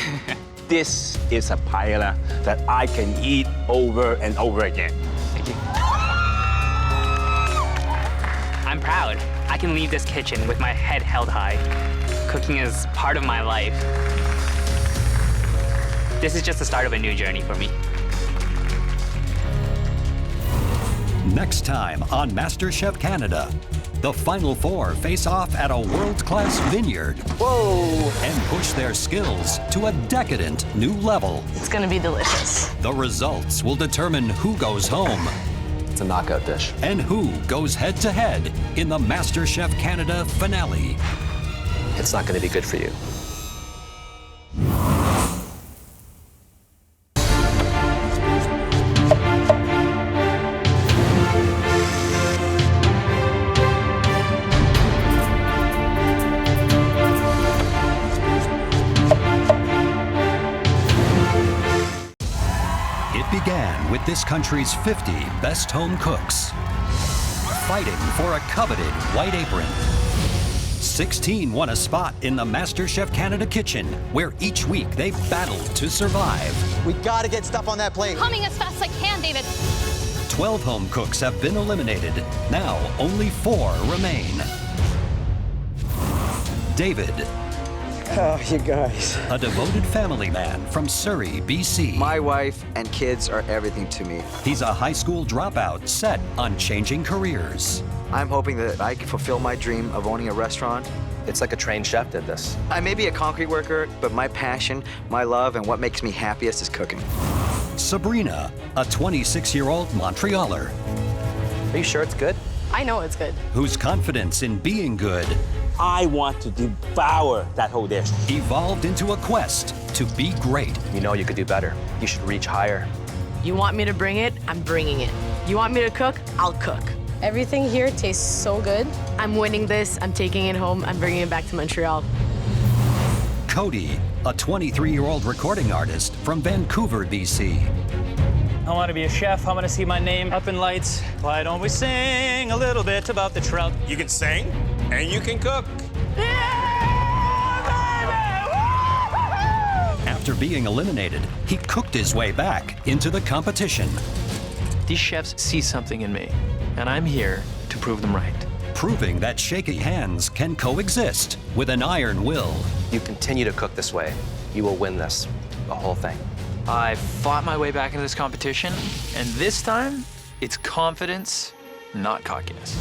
This is a paella that I can eat over and over again. Thank you. I'm proud. I can leave this kitchen with my head held high. Cooking is part of my life. This is just the start of a new journey for me. Next time on MasterChef Canada, the Final Four face off at a world-class vineyard. Whoa! And push their skills to a decadent new level. It's gonna be delicious. The results will determine who goes home It's a knockout dish. and who goes head-to-head in the MasterChef Canada finale. It's not going to be good for you. It began with this country's 50 best home cooks, fighting for a coveted white apron. 16 won a spot in the MasterChef Canada kitchen, where each week they battled to survive. We gotta get stuff on that plate. Coming as fast as I can, David. 12 home cooks have been eliminated. Now only 4 remain. David, Oh, you guys. a devoted family man from Surrey, BC. My wife and kids are everything to me. He's a high school dropout set on changing careers. I'm hoping that I can fulfill my dream of owning a restaurant. It's like a trained chef did this. I may be a concrete worker, but my passion, my love, and what makes me happiest is cooking. Sabrina, a 26-year-old Montrealer Are you sure it's good? I know it's good. whose confidence in being good I want to devour that whole dish. evolved into a quest to be great. You know you could do better. You should reach higher. You want me to bring it? I'm bringing it. You want me to cook? I'll cook. Everything here tastes so good. I'm winning this. I'm taking it home. I'm bringing it back to Montreal. Cody, a 23-year-old recording artist from Vancouver, BC. I want to be a chef. I want to see my name up in lights. Why don't we sing a little bit about the trout? You can sing and you can cook. After being eliminated, he cooked his way back into the competition, These chefs see something in me, and I'm here to prove them right. proving that shaky hands can coexist with an iron will. You continue to cook this way, you will win this, the whole thing. I fought my way back into this competition, and this time, it's confidence, not cockiness.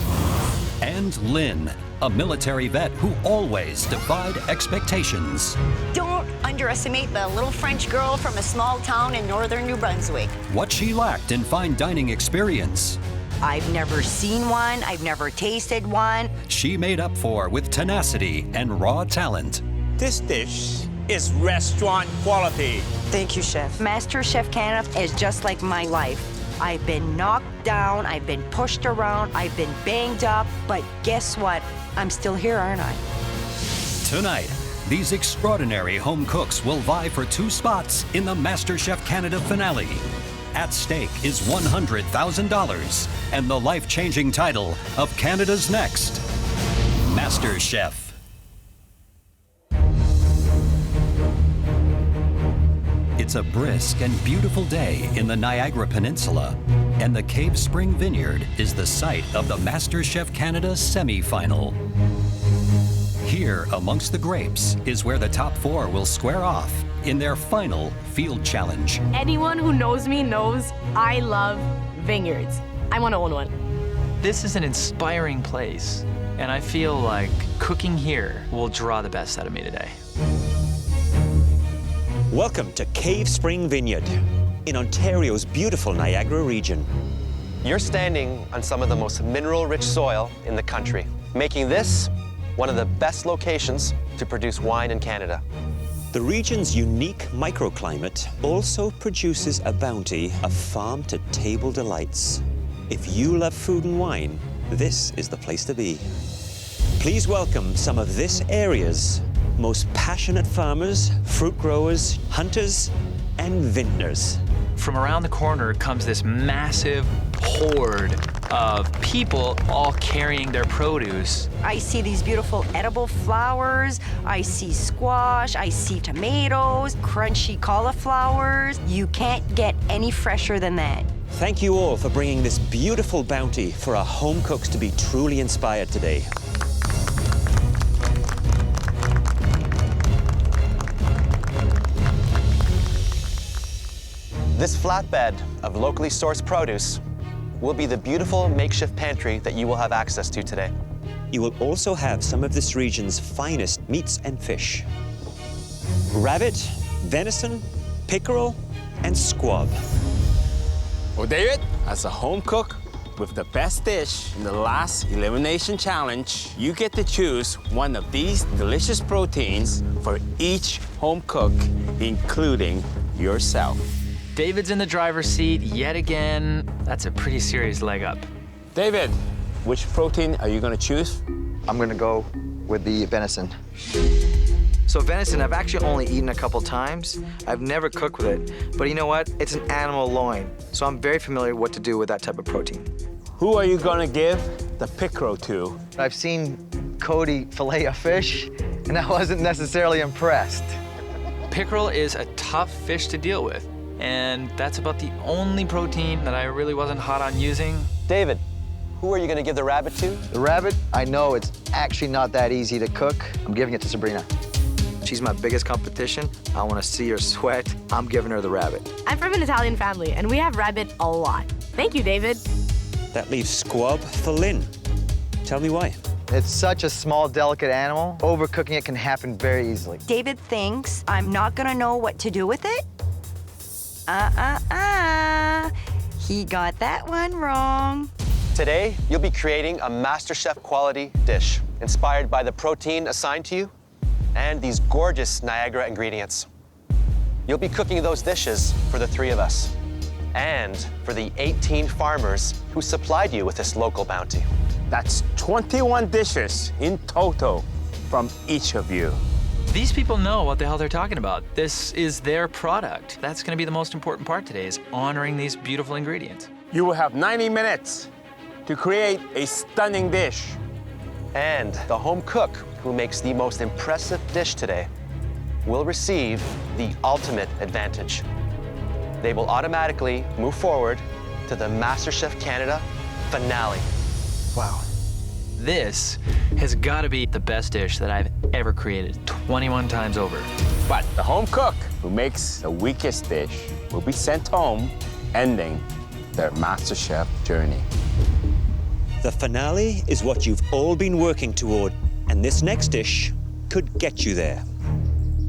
And Lynn, a military vet who always defied expectations. Don't underestimate the little French girl from a small town in northern New Brunswick. What she lacked in fine dining experience, I've never seen one, I've never tasted one. she made up for with tenacity and raw talent. This dish is restaurant quality. Thank you, Chef. MasterChef Canada is just like my life. I've been knocked down, I've been pushed around, I've been banged up, but guess what? I'm still here, aren't I? Tonight, these extraordinary home cooks will vie for 2 spots in the MasterChef Canada finale. At stake is $100,000 and the life-changing title of Canada's next MasterChef. It's a brisk and beautiful day in the Niagara Peninsula, and the Cave Spring Vineyard is the site of the MasterChef Canada semi-final. Here, amongst the grapes, is where the top 4 will square off in their final field challenge. Anyone who knows me knows I love vineyards. I want to own one. This is an inspiring place, and I feel like cooking here will draw the best out of me today. Welcome to Cave Spring Vineyard in Ontario's beautiful Niagara region. You're standing on some of the most mineral-rich soil in the country, making this one of the best locations to produce wine in Canada. The region's unique microclimate also produces a bounty of farm-to-table delights. If you love food and wine, this is the place to be. Please welcome some of this area's most passionate farmers, fruit growers, hunters, and vintners. From around the corner comes this massive horde of people all carrying their produce. I see these beautiful edible flowers. I see squash. I see tomatoes, crunchy cauliflowers. You can't get any fresher than that. Thank you all for bringing this beautiful bounty for our home cooks to be truly inspired today. This flatbed of locally sourced produce will be the beautiful makeshift pantry that you will have access to today. You will also have some of this region's finest meats and fish. Rabbit, venison, pickerel, and squab. Well, David, as a home cook with the best dish in the last elimination challenge, you get to choose one of these delicious proteins for each home cook, including yourself. David's in the driver's seat yet again. That's a pretty serious leg up. David, which protein are you gonna choose? I'm gonna go with the venison. So venison, I've actually only eaten a couple times. I've never cooked with it, but you know what? It's an animal loin, so I'm very familiar with what to do with that type of protein. Who are you gonna give the pickerel to? I've seen Cody fillet a fish, and I wasn't necessarily impressed. Pickerel is a tough fish to deal with, and that's about the only protein that I really wasn't hot on using. David, who are you going to give the rabbit to? The rabbit, I know it's actually not that easy to cook. I'm giving it to Sabrina. She's my biggest competition. I want to see her sweat. I'm giving her the rabbit. I'm from an Italian family, and we have rabbit a lot. Thank you, David. That leaves squab for Lynn. Tell me why. It's such a small, delicate animal. Overcooking it can happen very easily. David thinks I'm not gonna know what to do with it. He got that one wrong. Today, you'll be creating a MasterChef quality dish inspired by the protein assigned to you and these gorgeous Niagara ingredients. You'll be cooking those dishes for the 3 of us and for the 18 farmers who supplied you with this local bounty. That's 21 dishes in total from each of you. These people know what the hell they're talking about. This is their product. That's gonna be the most important part today, is honoring these beautiful ingredients. You will have 90 minutes to create a stunning dish. And the home cook who makes the most impressive dish today will receive the ultimate advantage. They will automatically move forward to the MasterChef Canada finale. Wow. This has got to be the best dish that I've ever created 21 times over. But the home cook who makes the weakest dish will be sent home, ending their MasterChef journey. The finale is what you've all been working toward, and this next dish could get you there.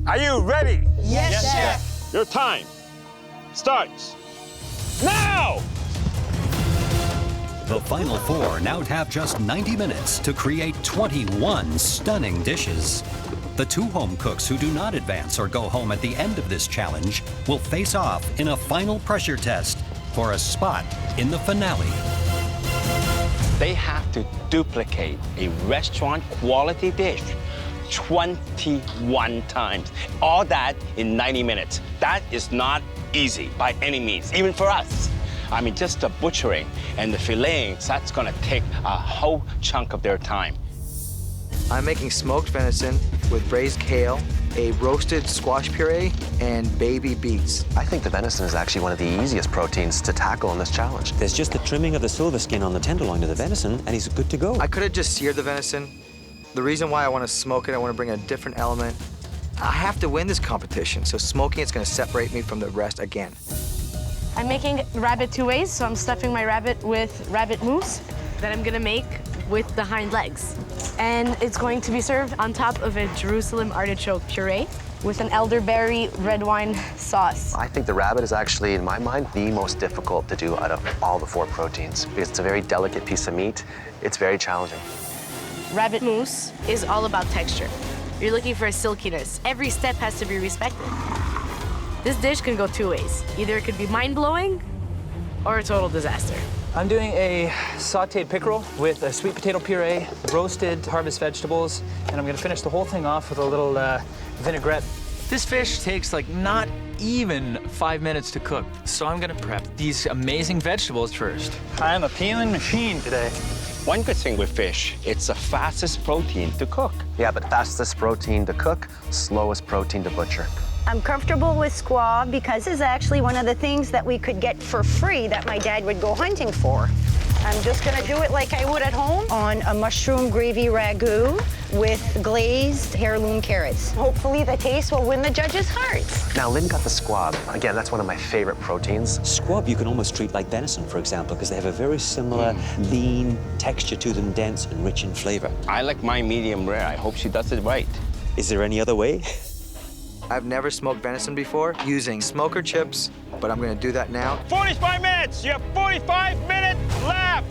Are you ready? Yes, Chef. Your time starts now! The final 4 now have just 90 minutes to create 21 stunning dishes. The 2 home cooks who do not advance or go home at the end of this challenge will face off in a final pressure test for a spot in the finale. They have to duplicate a restaurant quality dish 21 times. All that in 90 minutes. That is not easy by any means, even for us. I mean, just the butchering and the filleting, that's gonna take a whole chunk of their time. I'm making smoked venison with braised kale, a roasted squash puree, and baby beets. I think the venison is actually one of the easiest proteins to tackle in this challenge. There's just the trimming of the silver skin on the tenderloin of the venison, and he's good to go. I could have just seared the venison. The reason why I want to smoke it, I want to bring a different element. I have to win this competition, so smoking it's going to separate me from the rest again. I'm making rabbit 2 ways, so I'm stuffing my rabbit with rabbit mousse that I'm gonna make with the hind legs. And it's going to be served on top of a Jerusalem artichoke puree with an elderberry red wine sauce. I think the rabbit is actually, in my mind, the most difficult to do out of all the 4 proteins because it's a very delicate piece of meat. It's very challenging. Rabbit mousse is all about texture. You're looking for a silkiness. Every step has to be respected. This dish can go 2 ways. Either it could be mind-blowing or a total disaster. I'm doing a sauteed pickerel with a sweet potato puree, roasted harvest vegetables, and I'm gonna finish the whole thing off with a little vinaigrette. This fish takes like not even 5 minutes to cook. So I'm gonna prep these amazing vegetables first. I'm a peeling machine today. One good thing with fish, it's the fastest protein to cook. Yeah, but fastest protein to cook, slowest protein to butcher. I'm comfortable with squab because it's actually one of the things that we could get for free that my dad would go hunting for. I'm just gonna do it like I would at home on a mushroom gravy ragu with glazed heirloom carrots. Hopefully the taste will win the judges' hearts. Now, Lynn got the squab. Again, that's one of my favorite proteins. Squab you can almost treat like venison, for example, because they have a very similar lean texture to them, dense and rich in flavor. I like mine medium rare. I hope she does it right. Is there any other way? I've never smoked venison before using smoker chips, but I'm gonna do that now. 45 minutes! You have 45 minutes left!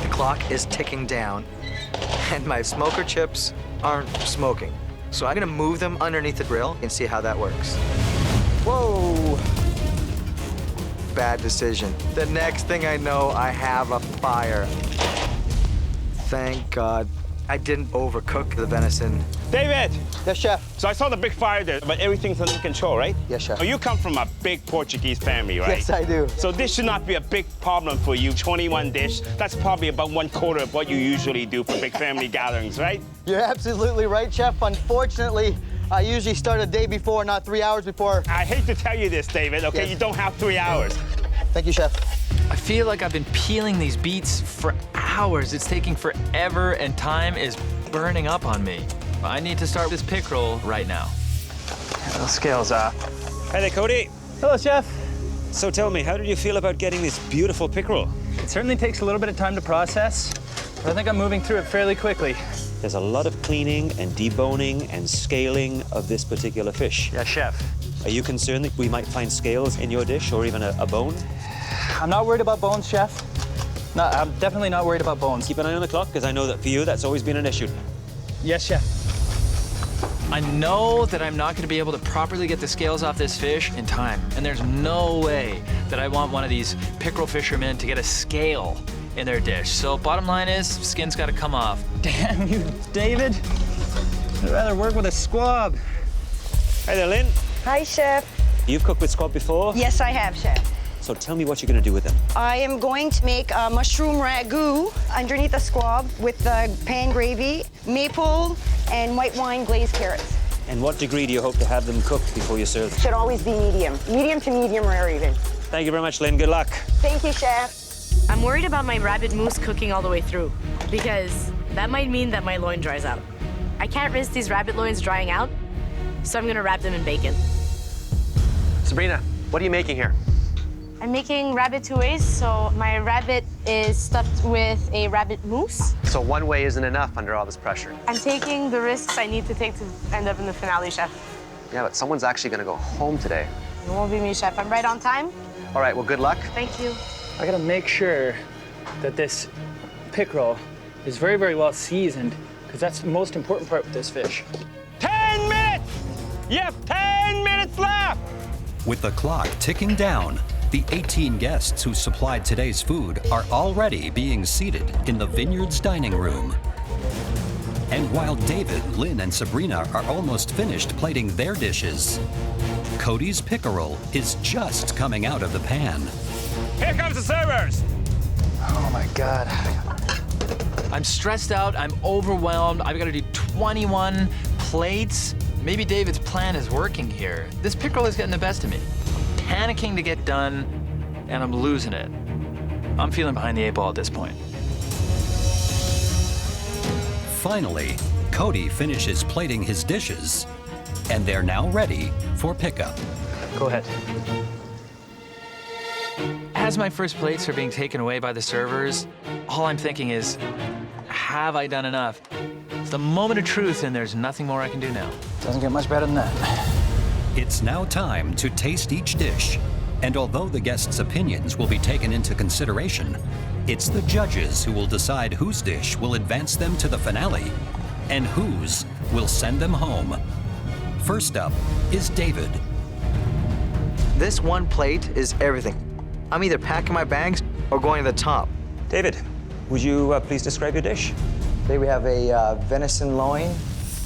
The clock is ticking down, and my smoker chips aren't smoking. So I'm gonna move them underneath the grill and see how that works. Whoa! Bad decision. The next thing I know, I have a fire. Thank God. I didn't overcook the venison. David! Yes, chef. So I saw the big fire there, but everything's under control, right? Yes, chef. Oh, you come from a big Portuguese family, right? Yes, I do. So this should not be a big problem for you. 21 dish, that's probably about 1/4 of what you usually do for big family gatherings, right? You're absolutely right, chef. Unfortunately, I usually start a day before, not 3 hours before. I hate to tell you this, David, okay? Yes. You don't have 3 hours. Thank you, chef. I feel like I've been peeling these beets for hours. It's taking forever and time is burning up on me. I need to start this pickerel right now. The scales off. Hi there, Cody. Hello, chef. So tell me, how did you feel about getting this beautiful pickerel? It certainly takes a little bit of time to process, but I think I'm moving through it fairly quickly. There's a lot of cleaning and deboning and scaling of this particular fish. Yeah, chef. Are you concerned that we might find scales in your dish or even a bone? I'm not worried about bones, chef. No, I'm definitely not worried about bones. Keep an eye on the clock, because I know that for you, that's always been an issue. Yes, chef. I know that I'm not gonna be able to properly get the scales off this fish in time, and there's no way that I want one of these pickerel fishermen to get a scale in their dish. So bottom line is, skin's gotta come off. Damn you, David. I'd rather work with a squab. Hi there, Lynn. Hi, chef. You've cooked with squab before? Yes, I have, chef. So tell me what you're going to do with them. I am going to make a mushroom ragu underneath the squab with the pan gravy, maple, and white wine glazed carrots. And what degree do you hope to have them cooked before you serve them? Should always be medium. Medium to medium rare even. Thank you very much, Lynn. Good luck. Thank you, chef. I'm worried about my rabbit mousse cooking all the way through because that might mean that my loin dries out. I can't risk these rabbit loins drying out, so I'm gonna wrap them in bacon. Sabrina, what are you making here? I'm making rabbit two ways, so my rabbit is stuffed with a rabbit mousse. So one way isn't enough under all this pressure. I'm taking the risks I need to take to end up in the finale, chef. Yeah, but someone's actually gonna go home today. It won't be me, chef. I'm right on time. All right, well, good luck. Thank you. I gotta make sure that this pickerel is very, very well seasoned, because that's the most important part with this fish. 10 minutes! You have 10 minutes left! With the clock ticking down, the 18 guests who supplied today's food are already being seated in the Vineyard's dining room. And while David, Lynn, and Sabrina are almost finished plating their dishes, Cody's pickerel is just coming out of the pan. Here comes the servers! Oh my God. I'm stressed out, I'm overwhelmed, I've gotta do 21 plates. Maybe David's plan is working here. This pickerel is getting the best of me. I'm panicking to get done, and I'm losing it. I'm feeling behind the 8 ball at this point. Finally, Cody finishes plating his dishes, and they're now ready for pickup. Go ahead. As my first plates are being taken away by the servers, all I'm thinking is, have I done enough? It's the moment of truth, and there's nothing more I can do now. Doesn't get much better than that. It's now time to taste each dish, and although the guests' opinions will be taken into consideration, it's the judges who will decide whose dish will advance them to the finale and whose will send them home. First up is David. This one plate is everything. I'm either packing my bags or going to the top. David, would you please describe your dish? Today we have a venison loin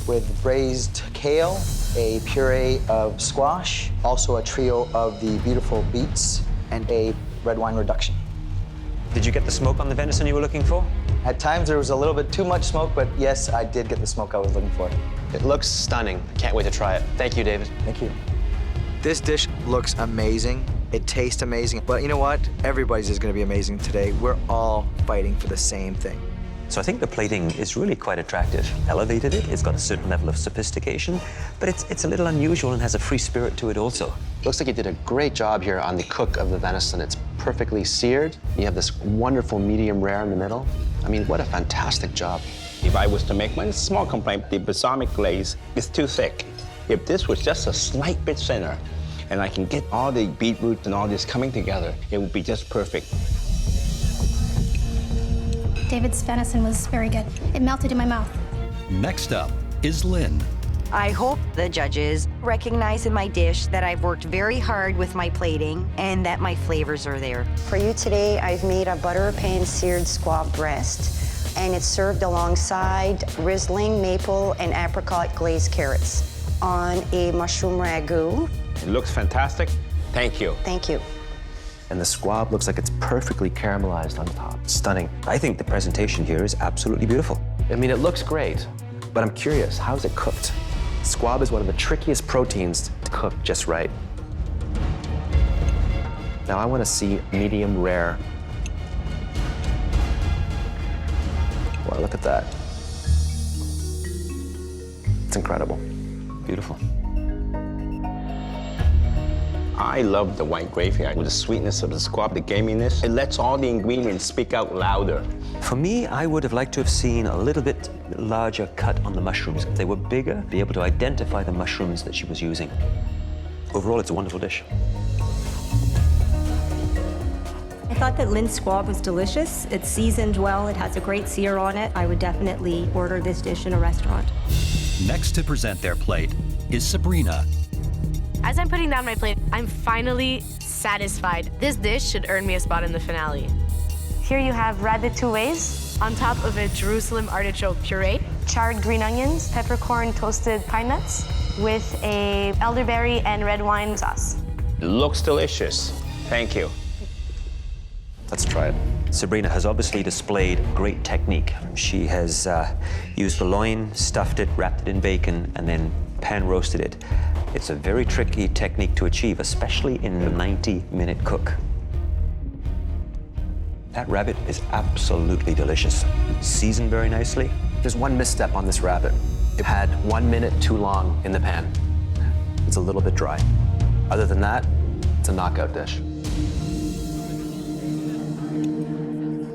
with braised kale, a puree of squash, also a trio of the beautiful beets, and a red wine reduction. Did you get the smoke on the venison you were looking for? At times there was a little bit too much smoke, but yes, I did get the smoke I was looking for. It looks stunning. Can't wait to try it. Thank you, David. Thank you. This dish looks amazing. It tastes amazing. But you know what? Everybody's is gonna be amazing today. We're all fighting for the same thing. So I think the plating is really quite attractive. Elevated it, it's got a certain level of sophistication, but it's a little unusual and has a free spirit to it also. Looks like you did a great job here on the cook of the venison. It's perfectly seared. You have this wonderful medium rare in the middle. I mean, what a fantastic job. If I was to make one small complaint, the balsamic glaze is too thick. If this was just a slight bit thinner, and I can get all the beetroot and all this coming together, it would be just perfect. David's venison was very good. It melted in my mouth. Next up is Lynn. I hope the judges recognize in my dish that I've worked very hard with my plating and that my flavors are there. For you today, I've made a butter pan-seared squab breast, and it's served alongside Riesling, maple, and apricot glazed carrots on a mushroom ragu. It looks fantastic. Thank you. Thank you. And the squab looks like it's perfectly caramelized on top. Stunning. I think the presentation here is absolutely beautiful. I mean, it looks great, but I'm curious, how's it cooked? Squab is one of the trickiest proteins to cook just right. Now I want to see medium rare. Wow, look at that. It's incredible. Beautiful. I love the white gravy with the sweetness of the squab, the gaminess. It lets all the ingredients speak out louder. For me, I would have liked to have seen a little bit larger cut on the mushrooms. If they were bigger, be able to identify the mushrooms that she was using. Overall, it's a wonderful dish. I thought that Lynn's squab was delicious. It's seasoned well. It has a great sear on it. I would definitely order this dish in a restaurant. Next to present their plate is Sabrina. As I'm putting down my plate, I'm finally satisfied. This dish should earn me a spot in the finale. Here you have ratatouilles on top of a Jerusalem artichoke puree, charred green onions, peppercorn toasted pine nuts with a elderberry and red wine sauce. It looks delicious. Thank you. Let's try it. Sabrina has obviously displayed great technique. She has used the loin, stuffed it, wrapped it in bacon, and then pan roasted it. It's a very tricky technique to achieve, especially in a 90-minute cook. That rabbit is absolutely delicious. Seasoned very nicely. There's one misstep on this rabbit. It had 1 minute too long in the pan. It's a little bit dry. Other than that, it's a knockout dish.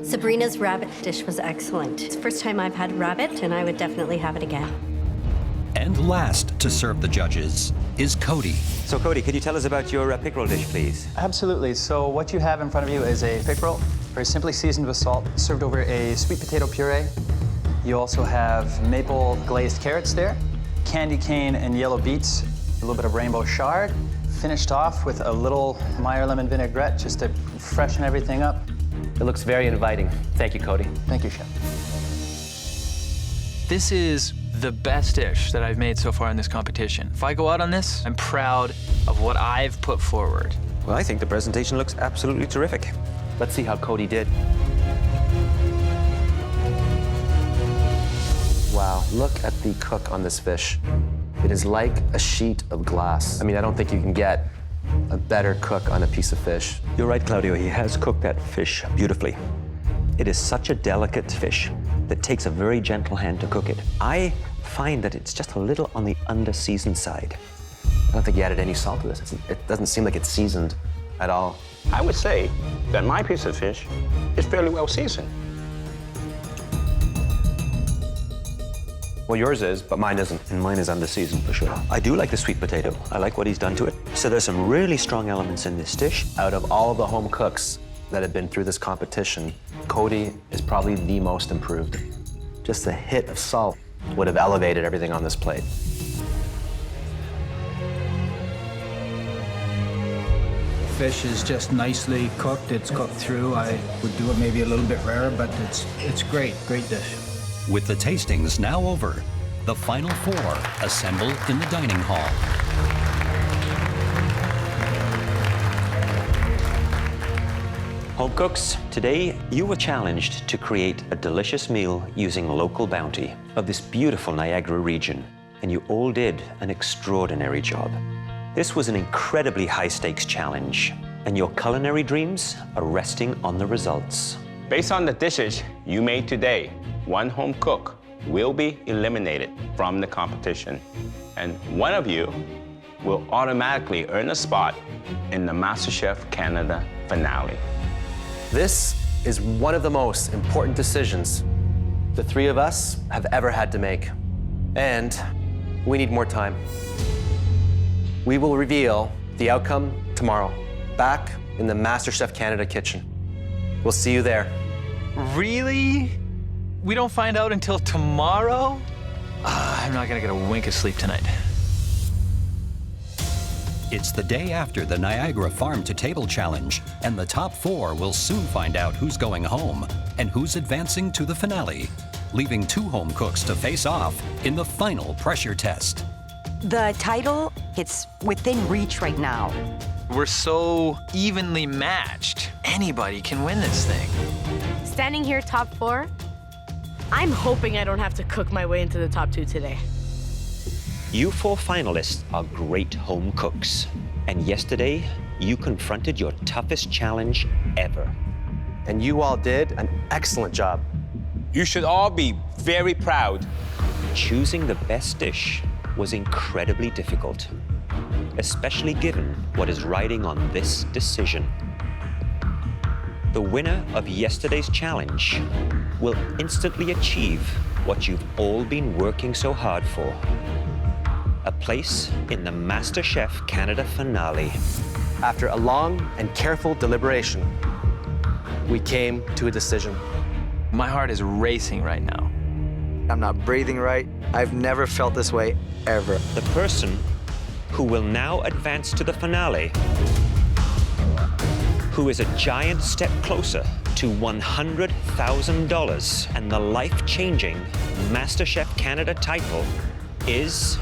Sabrina's rabbit dish was excellent. It's the first time I've had rabbit, and I would definitely have it again. And last to serve the judges is Cody. So Cody, could you tell us about your pickerel dish, please? Absolutely. So what you have in front of you is a pickerel, very simply seasoned with salt, served over a sweet potato puree. You also have maple glazed carrots there, candy cane and yellow beets, a little bit of rainbow chard, finished off with a little Meyer lemon vinaigrette just to freshen everything up. It looks very inviting. Thank you, Cody. Thank you, Chef. This is the best dish that I've made so far in this competition. If I go out on this, I'm proud of what I've put forward. Well, I think the presentation looks absolutely terrific. Let's see how Cody did. Wow, look at the cook on this fish. It is like a sheet of glass. I mean, I don't think you can get a better cook on a piece of fish. You're right, Claudio. He has cooked that fish beautifully. It is such a delicate fish that takes a very gentle hand to cook it. I find that it's just a little on the under-seasoned side. I don't think you added any salt to this. It doesn't seem like it's seasoned at all. I would say that my piece of fish is fairly well seasoned. Well, yours is, but mine isn't. And mine is under-seasoned for sure. I do like the sweet potato. I like what he's done to it. So there's some really strong elements in this dish. Out of all of the home cooks that have been through this competition, Cody is probably the most improved. Just a hit of salt would have elevated everything on this plate. Fish is just nicely cooked. It's cooked through. I would do it maybe a little bit rarer, but it's great. Great dish. With the tastings now over, The final 4 assemble in the dining hall. Home cooks, today you were challenged to create a delicious meal using local bounty of this beautiful Niagara region, and you all did an extraordinary job. This was an incredibly high-stakes challenge, and your culinary dreams are resting on the results. Based on the dishes you made today, one home cook will be eliminated from the competition, and one of you will automatically earn a spot in the MasterChef Canada finale. This is one of the most important decisions the 3 of us have ever had to make. And we need more time. We will reveal the outcome tomorrow, back in the MasterChef Canada kitchen. We'll see you there. Really? We don't find out until tomorrow? I'm not gonna get a wink of sleep tonight. It's the day after the Niagara Farm to Table Challenge, and the top 4 will soon find out who's going home and who's advancing to the finale, leaving 2 home cooks to face off in the final pressure test. The title, it's within reach right now. We're so evenly matched. Anybody can win this thing. Standing here top 4, I'm hoping I don't have to cook my way into the top 2 today. You 4 finalists are great home cooks, and yesterday you confronted your toughest challenge ever. And you all did an excellent job. You should all be very proud. Choosing the best dish was incredibly difficult, especially given what is riding on this decision. The winner of yesterday's challenge will instantly achieve what you've all been working so hard for: a place in the MasterChef Canada finale. After a long and careful deliberation, we came to a decision. My heart is racing right now. I'm not breathing right. I've never felt this way, ever. The person who will now advance to the finale, who is a giant step closer to $100,000 and the life-changing MasterChef Canada title, is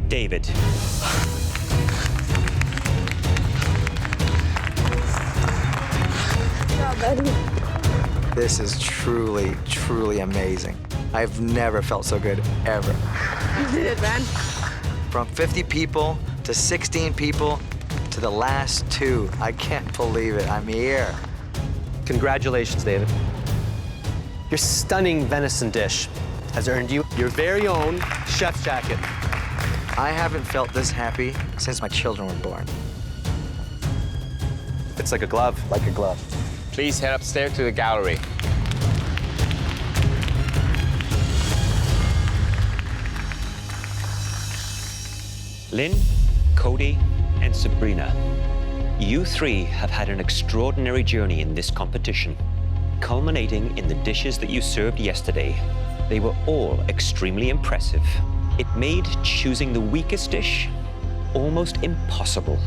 David. This is truly, truly amazing. I've never felt so good, ever. You did it, man. From 50 people to 16 people to the last 2. I can't believe it. I'm here. Congratulations, David. Your stunning venison dish has earned you your very own chef's jacket. I haven't felt this happy since my children were born. It's like a glove. Like a glove. Please head upstairs to the gallery. Lynn, Cody, and Sabrina, you 3 have had an extraordinary journey in this competition, culminating in the dishes that you served yesterday. They were all extremely impressive. It made choosing the weakest dish almost impossible.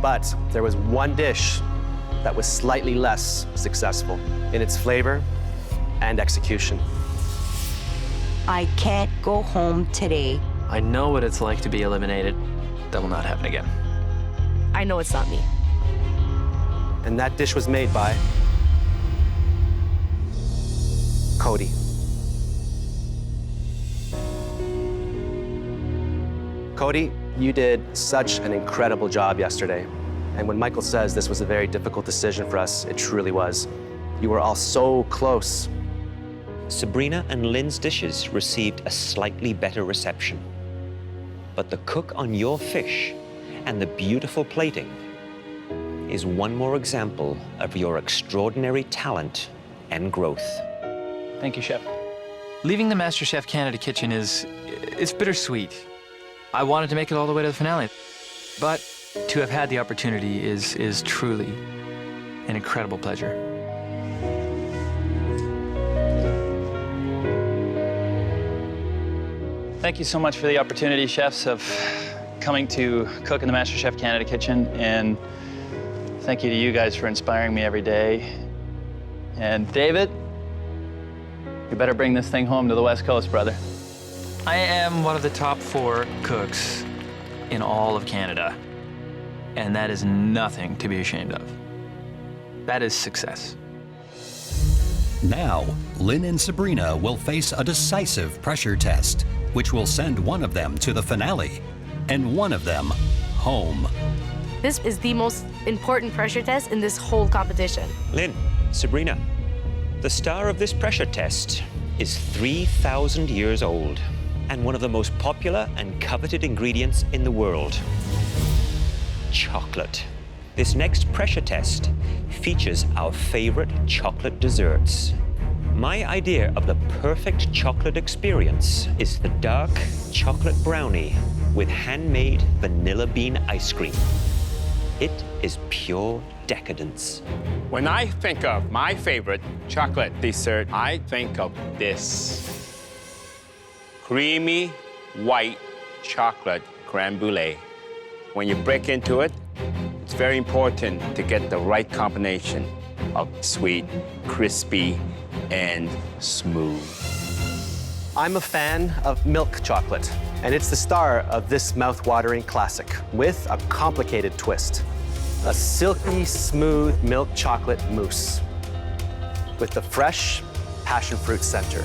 But there was one dish that was slightly less successful in its flavor and execution. I can't go home today. I know what it's like to be eliminated. That will not happen again. I know it's not me. And that dish was made by Cody. Cody, you did such an incredible job yesterday. And when Michael says this was a very difficult decision for us, it truly was. You were all so close. Sabrina and Lynn's dishes received a slightly better reception. But the cook on your fish and the beautiful plating is one more example of your extraordinary talent and growth. Thank you, Chef. Leaving the MasterChef Canada kitchen it's bittersweet. I wanted to make it all the way to the finale, but to have had the opportunity is truly an incredible pleasure. Thank you so much for the opportunity, chefs, of coming to cook in the MasterChef Canada kitchen, and thank you to you guys for inspiring me every day. And David, You better bring this thing home to the West Coast, brother. I am one of the top 4 cooks in all of Canada, and that is nothing to be ashamed of. That is success. Now, Lynn and Sabrina will face a decisive pressure test, which will send one of them to the finale and one of them home. This is the most important pressure test in this whole competition. Lynn, Sabrina, the star of this pressure test is 3,000 years old and one of the most popular and coveted ingredients in the world, chocolate. This next pressure test features our favorite chocolate desserts. My idea of the perfect chocolate experience is the dark chocolate brownie with handmade vanilla bean ice cream. It is pure decadence. When I think of my favorite chocolate dessert, I think of this. Creamy white chocolate crème brûlée. When you break into it, it's very important to get the right combination of sweet, crispy, and smooth. I'm a fan of milk chocolate, and it's the star of this mouth-watering classic with a complicated twist. A silky, smooth milk chocolate mousse with the fresh passion fruit center.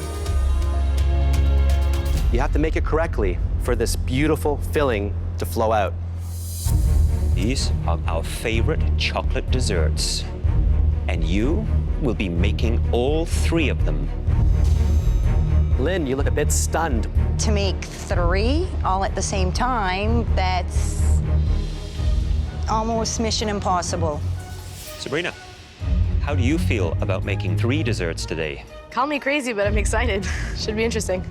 You have to make it correctly for this beautiful filling to flow out. These are our favorite chocolate desserts, and you will be making all 3 of them. Lynn, you look a bit stunned. To make 3 all at the same time, that's almost mission impossible. Sabrina, how do you feel about making 3 desserts today? Call me crazy, but I'm excited. Should be interesting.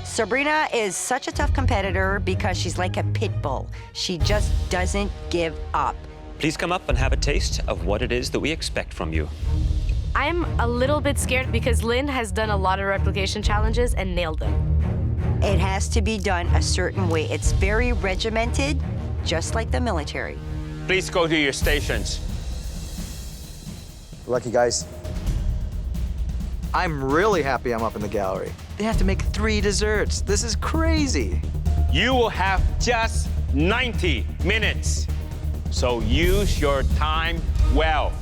Sabrina is such a tough competitor because she's like a pit bull. She just doesn't give up. Please come up and have a taste of what it is that we expect from you. I'm a little bit scared because Lynn has done a lot of replication challenges and nailed them. It has to be done a certain way. It's very regimented, just like the military. Please go to your stations. Lucky guys. I'm really happy I'm up in the gallery. They have to make 3 desserts. This is crazy. You will have just 90 minutes, so use your time well.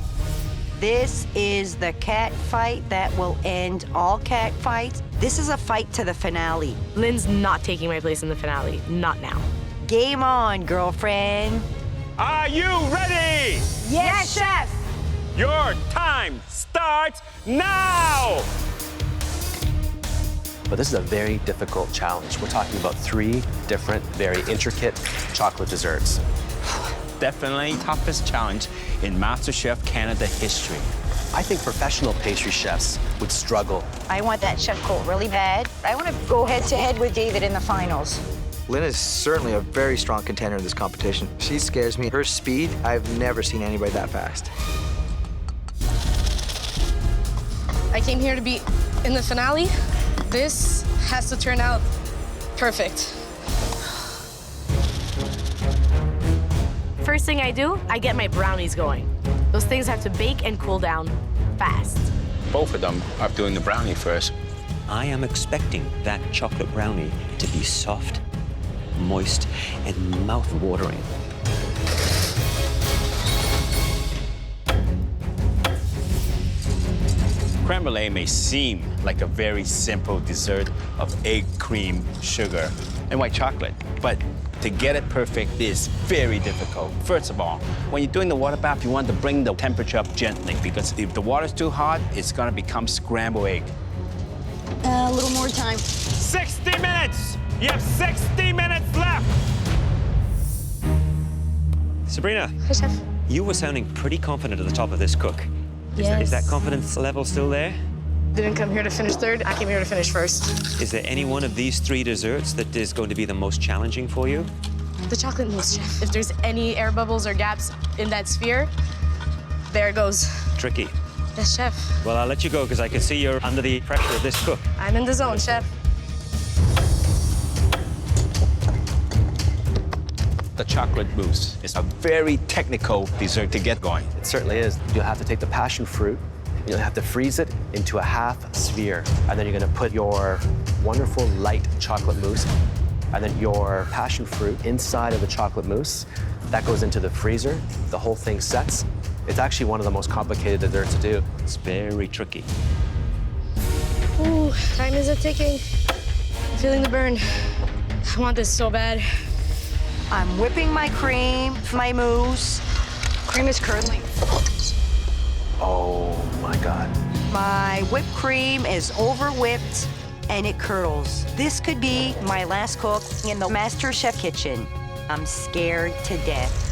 This is the cat fight that will end all cat fights. This is a fight to the finale. Lynn's not taking my place in the finale. Not now. Game on, girlfriend. Are you ready? Yes, chef. Your time starts now! But this is a very difficult challenge. We're talking about 3 different, very intricate chocolate desserts. Definitely toughest challenge in MasterChef Canada history. I think professional pastry chefs would struggle. I want that chef coat really bad. I want to go head-to-head with David in the finals. Lynn is certainly a very strong contender in this competition. She scares me. Her speed, I've never seen anybody that fast. I came here to be in the finale. This has to turn out perfect. First thing I do, I get my brownies going. Those things have to bake and cool down fast. Both of them are doing the brownie first. I am expecting that chocolate brownie to be soft, moist, and mouth-watering. Crème brûlée may seem like a very simple dessert of egg, cream, sugar, and white chocolate, but to get it perfect is very difficult. First of all, when you're doing the water bath, you want to bring the temperature up gently because if the water's too hot, it's gonna become scrambled egg. A little more time. 60 minutes! You have 60 minutes left! Sabrina, Hi, Chef. you were sounding pretty confident at the top of this cook. Is that confidence level still there? Didn't come here to finish third. I came here to finish first. Is there any one of these 3 desserts that is going to be the most challenging for you? The chocolate mousse, Chef. If there's any air bubbles or gaps in that sphere, there it goes. Tricky. Yes, Chef. Well, I'll let you go because I can see you're under the pressure of this cook. I'm in the zone, Chef. The chocolate mousse is a very technical dessert to get going. It certainly is. You'll have to take the passion fruit You'll have to freeze it into a half sphere. And then you're gonna put your wonderful light chocolate mousse and then your passion fruit inside of the chocolate mousse. That goes into the freezer. The whole thing sets. It's actually one of the most complicated desserts to do. It's very tricky. Ooh, time is ticking. Feeling the burn. I want this so bad. I'm whipping my cream, my mousse. Cream is curdling. Oh my God. My whipped cream is over whipped and it curdles. This could be my last cook in the MasterChef kitchen. I'm scared to death.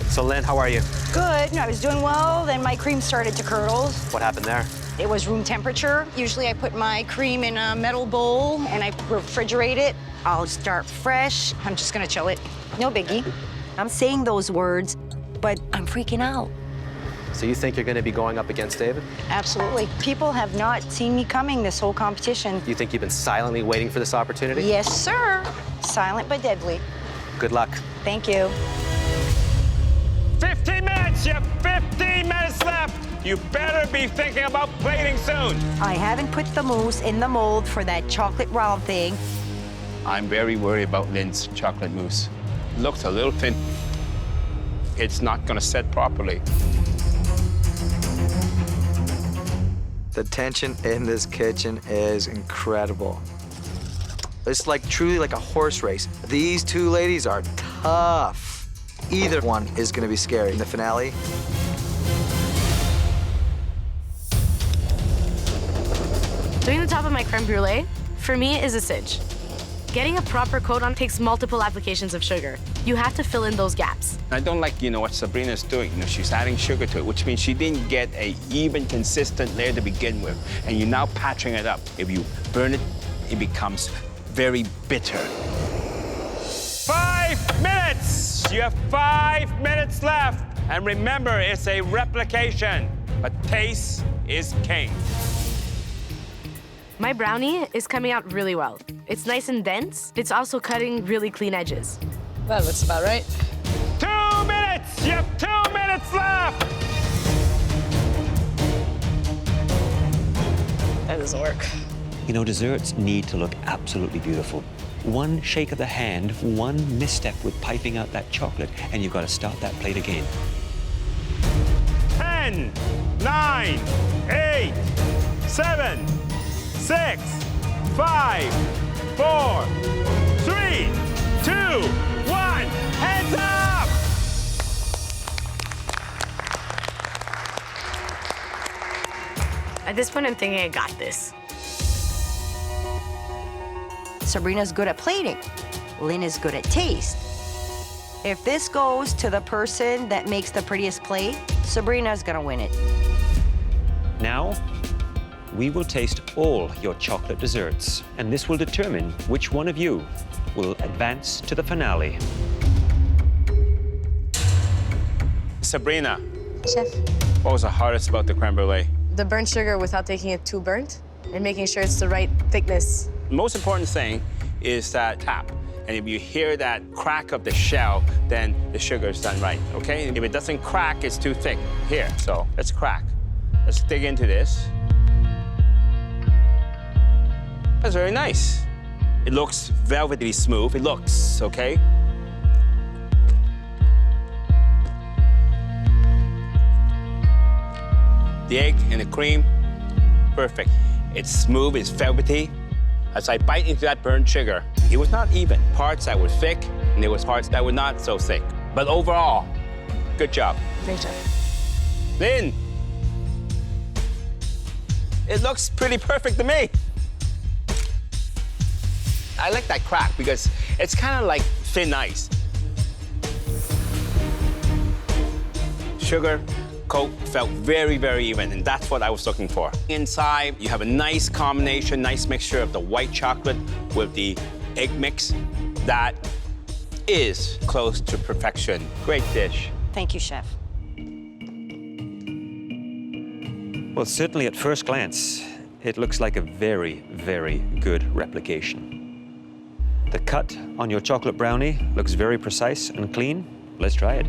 So Lynn, how are you? Good, I was doing well, then my cream started to curdle. What happened there? It was room temperature. Usually I put my cream in a metal bowl and I refrigerate it. I'll start fresh. I'm just gonna chill it. No biggie. I'm saying those words, but I'm freaking out. So you think you're gonna be going up against David? Absolutely. People have not seen me coming this whole competition. You think you've been silently waiting for this opportunity? Yes, sir. Silent but deadly. Good luck. Thank you. 15 minutes! You have 15 minutes left! You better be thinking about plating soon. I haven't put the mousse in the mold for that chocolate round thing. I'm very worried about Lynn's chocolate mousse. Looks a little thin. It's not gonna set properly. The tension in this kitchen is incredible. It's like truly like a horse race. These two ladies are tough. Either one is gonna be scary in the finale. Doing the top of my creme brulee, for me, is a cinch. Getting a proper coat on takes multiple applications of sugar. You have to fill in those gaps. I don't like, what Sabrina's doing. She's adding sugar to it, which means she didn't get a even, consistent layer to begin with, and you're now patching it up. If you burn it, it becomes very bitter. 5 minutes! You have 5 minutes left. And remember, it's a replication, but taste is king. My brownie is coming out really well. It's nice and dense. It's also cutting really clean edges. That looks about right. 2 minutes! You have 2 minutes left! That doesn't work. Desserts need to look absolutely beautiful. One shake of the hand, one misstep with piping out that chocolate, and you've got to start that plate again. 10, 9, 8, 7, 6, 5, 4, 3, 2, 1. Hands up! At this point, I'm thinking I got this. Sabrina's good at plating. Lynn is good at taste. If this goes to the person that makes the prettiest plate, Sabrina's gonna win it. Now, we will taste all your chocolate desserts, and this will determine which one of you will advance to the finale. Sabrina. Chef. What was the hardest about the creme brulee? The burnt sugar without taking it too burnt and making sure it's the right thickness. The most important thing is that tap. And if you hear that crack of the shell, then the sugar is done right, okay? If it doesn't crack, it's too thick. Here, so let's crack. Let's dig into this. That's very nice. It looks velvety smooth. It looks, okay? The egg and the cream, perfect. It's smooth, it's velvety. As I bite into that burnt sugar, it was not even. Parts that were thick, and there was parts that were not so thick. But overall, good job. Great job. Lynn, it looks pretty perfect to me. I like that crack because it's kind of like thin ice. Sugar, coat felt very, very even, and that's what I was looking for. Inside, you have a nice combination, nice mixture of the white chocolate with the egg mix. That is close to perfection. Great dish. Thank you, Chef. Well, certainly at first glance, it looks like a very, very good replication. The cut on your chocolate brownie looks very precise and clean. Let's try it.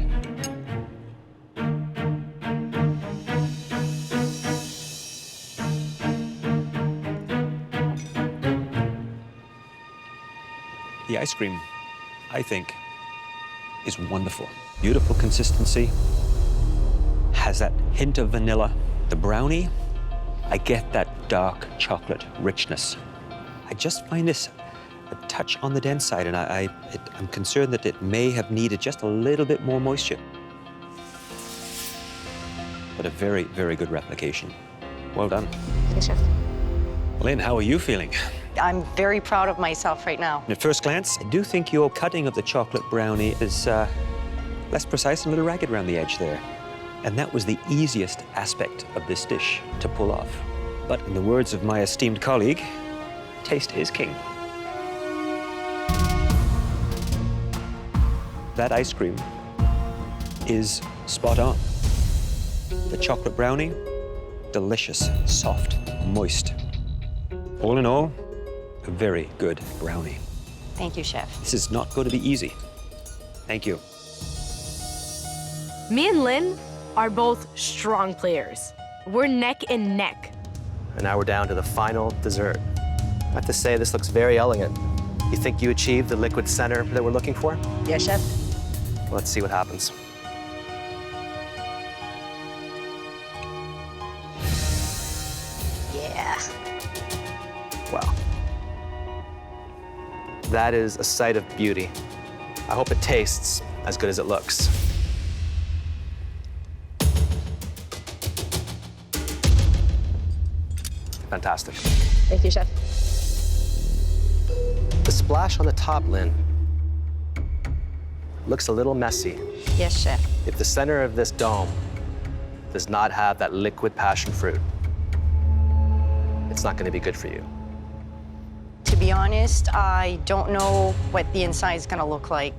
The ice cream, I think, is wonderful. Beautiful consistency, has that hint of vanilla. The brownie, I get that dark chocolate richness. I just find this a touch on the dense side, and I'm concerned that it may have needed just a little bit more moisture. But a very, very good replication. Well done. Thank you, Chef. Lynn, how are you feeling? I'm very proud of myself right now. At first glance, I do think your cutting of the chocolate brownie is less precise and a little ragged around the edge there. And that was the easiest aspect of this dish to pull off. But in the words of my esteemed colleague, taste is king. That ice cream is spot on. The chocolate brownie, delicious, soft, moist. All in all, a very good brownie. Thank you, Chef. This is not going to be easy. Thank you. Me and Lynn are both strong players. We're neck and neck. And now we're down to the final dessert. I have to say, this looks very elegant. You think you achieved the liquid center that we're looking for? Yes, Chef. Let's see what happens. Yeah. Wow. That is a sight of beauty. I hope it tastes as good as it looks. Fantastic. Thank you, Chef. The splash on the top, Lynn, looks a little messy. Yes, Chef. If the center of this dome does not have that liquid passion fruit, it's not going to be good for you. To be honest, I don't know what the inside is going to look like.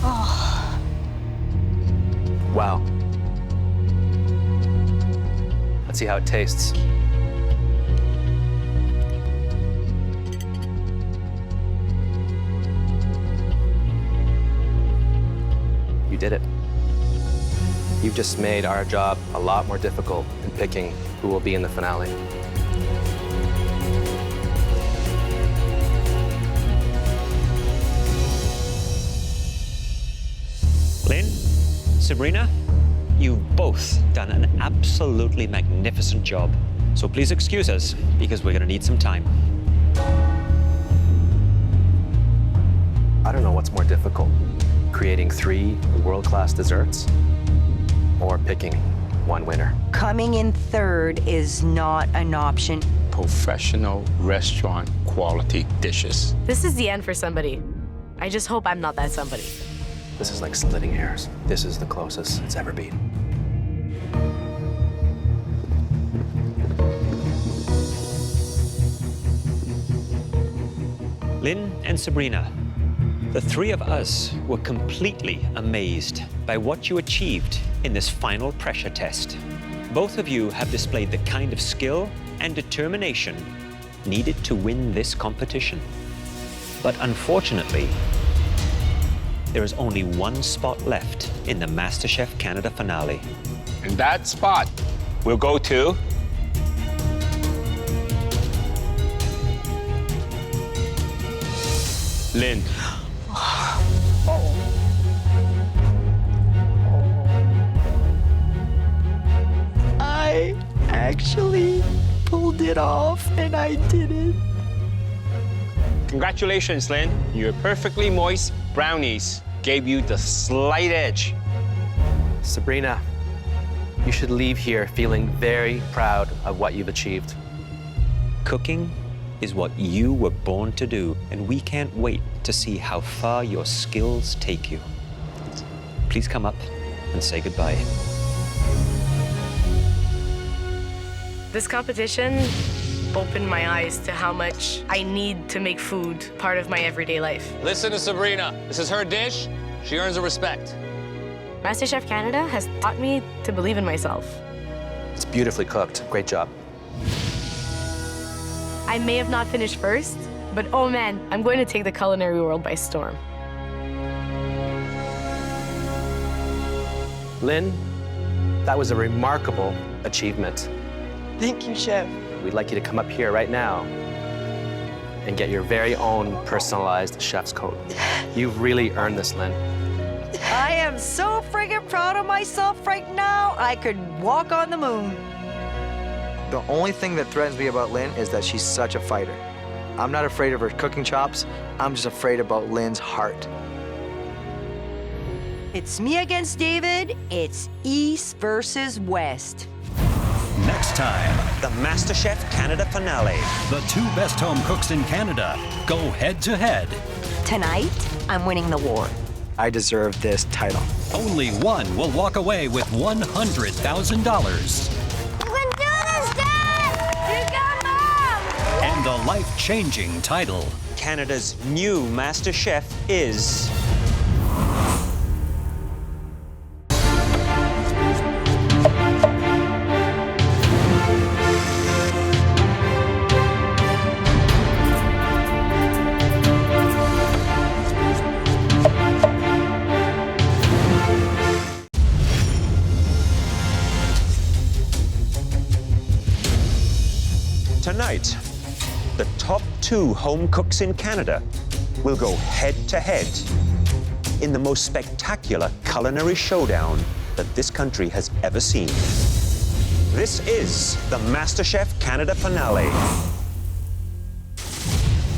Oh. Wow. Let's see how it tastes. You did it. You've just made our job a lot more difficult in picking who will be in the finale. Lynn, Sabrina, you've both done an absolutely magnificent job. So please excuse us, because we're going to need some time. I don't know what's more difficult, creating 3 world-class desserts or picking one winner. Coming in third is not an option. Professional restaurant quality dishes. This is the end for somebody. I just hope I'm not that somebody. This is like splitting hairs. This is the closest it's ever been. Lynn and Sabrina, the 3 of us were completely amazed by what you achieved in this final pressure test. Both of you have displayed the kind of skill and determination needed to win this competition. But unfortunately, there is only one spot left in the MasterChef Canada finale. And that spot will go to Lynn. I actually pulled it off, and I did it. Congratulations, Lynn. Your perfectly moist brownies gave you the slight edge. Sabrina, you should leave here feeling very proud of what you've achieved. Cooking is what you were born to do, and we can't wait to see how far your skills take you. Please come up and say goodbye. This competition opened my eyes to how much I need to make food part of my everyday life. Listen to Sabrina. This is her dish. She earns a respect. MasterChef Canada has taught me to believe in myself. It's beautifully cooked. Great job. I may have not finished first, but oh man, I'm going to take the culinary world by storm. Lynn, that was a remarkable achievement. Thank you, Chef. We'd like you to come up here right now and get your very own personalized chef's coat. You've really earned this, Lynn. I am so friggin' proud of myself right now. I could walk on the moon. The only thing that threatens me about Lynn is that she's such a fighter. I'm not afraid of her cooking chops. I'm just afraid about Lynn's heart. It's me against David. It's East versus West. Next time, The MasterChef Canada finale. the two best home cooks in Canada go head to head. Tonight, I'm winning the war. I deserve this title. Only one will walk away with $100,000 You can do this, Dad! You got Mom! and the life-changing title. Canada's new MasterChef is... Tonight, the top 2 home cooks in Canada will go head-to-head in the most spectacular culinary showdown that this country has ever seen. This is the MasterChef Canada finale.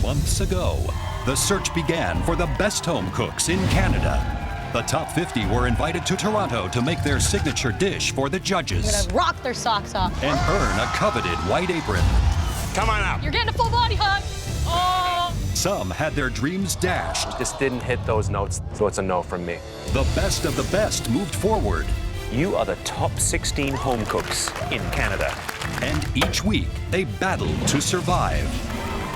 Months ago, the search began for the best home cooks in Canada. The top 50 were invited to Toronto to make their signature dish for the I'm judges gonna rock their socks off. and earn a coveted white apron. Come on out. You're getting a full body hug. Oh! Some had their dreams dashed. Just didn't hit those notes, so it's a no from me. The best of the best moved forward. You are the top 16 home cooks in Canada. And each week, they battled to survive.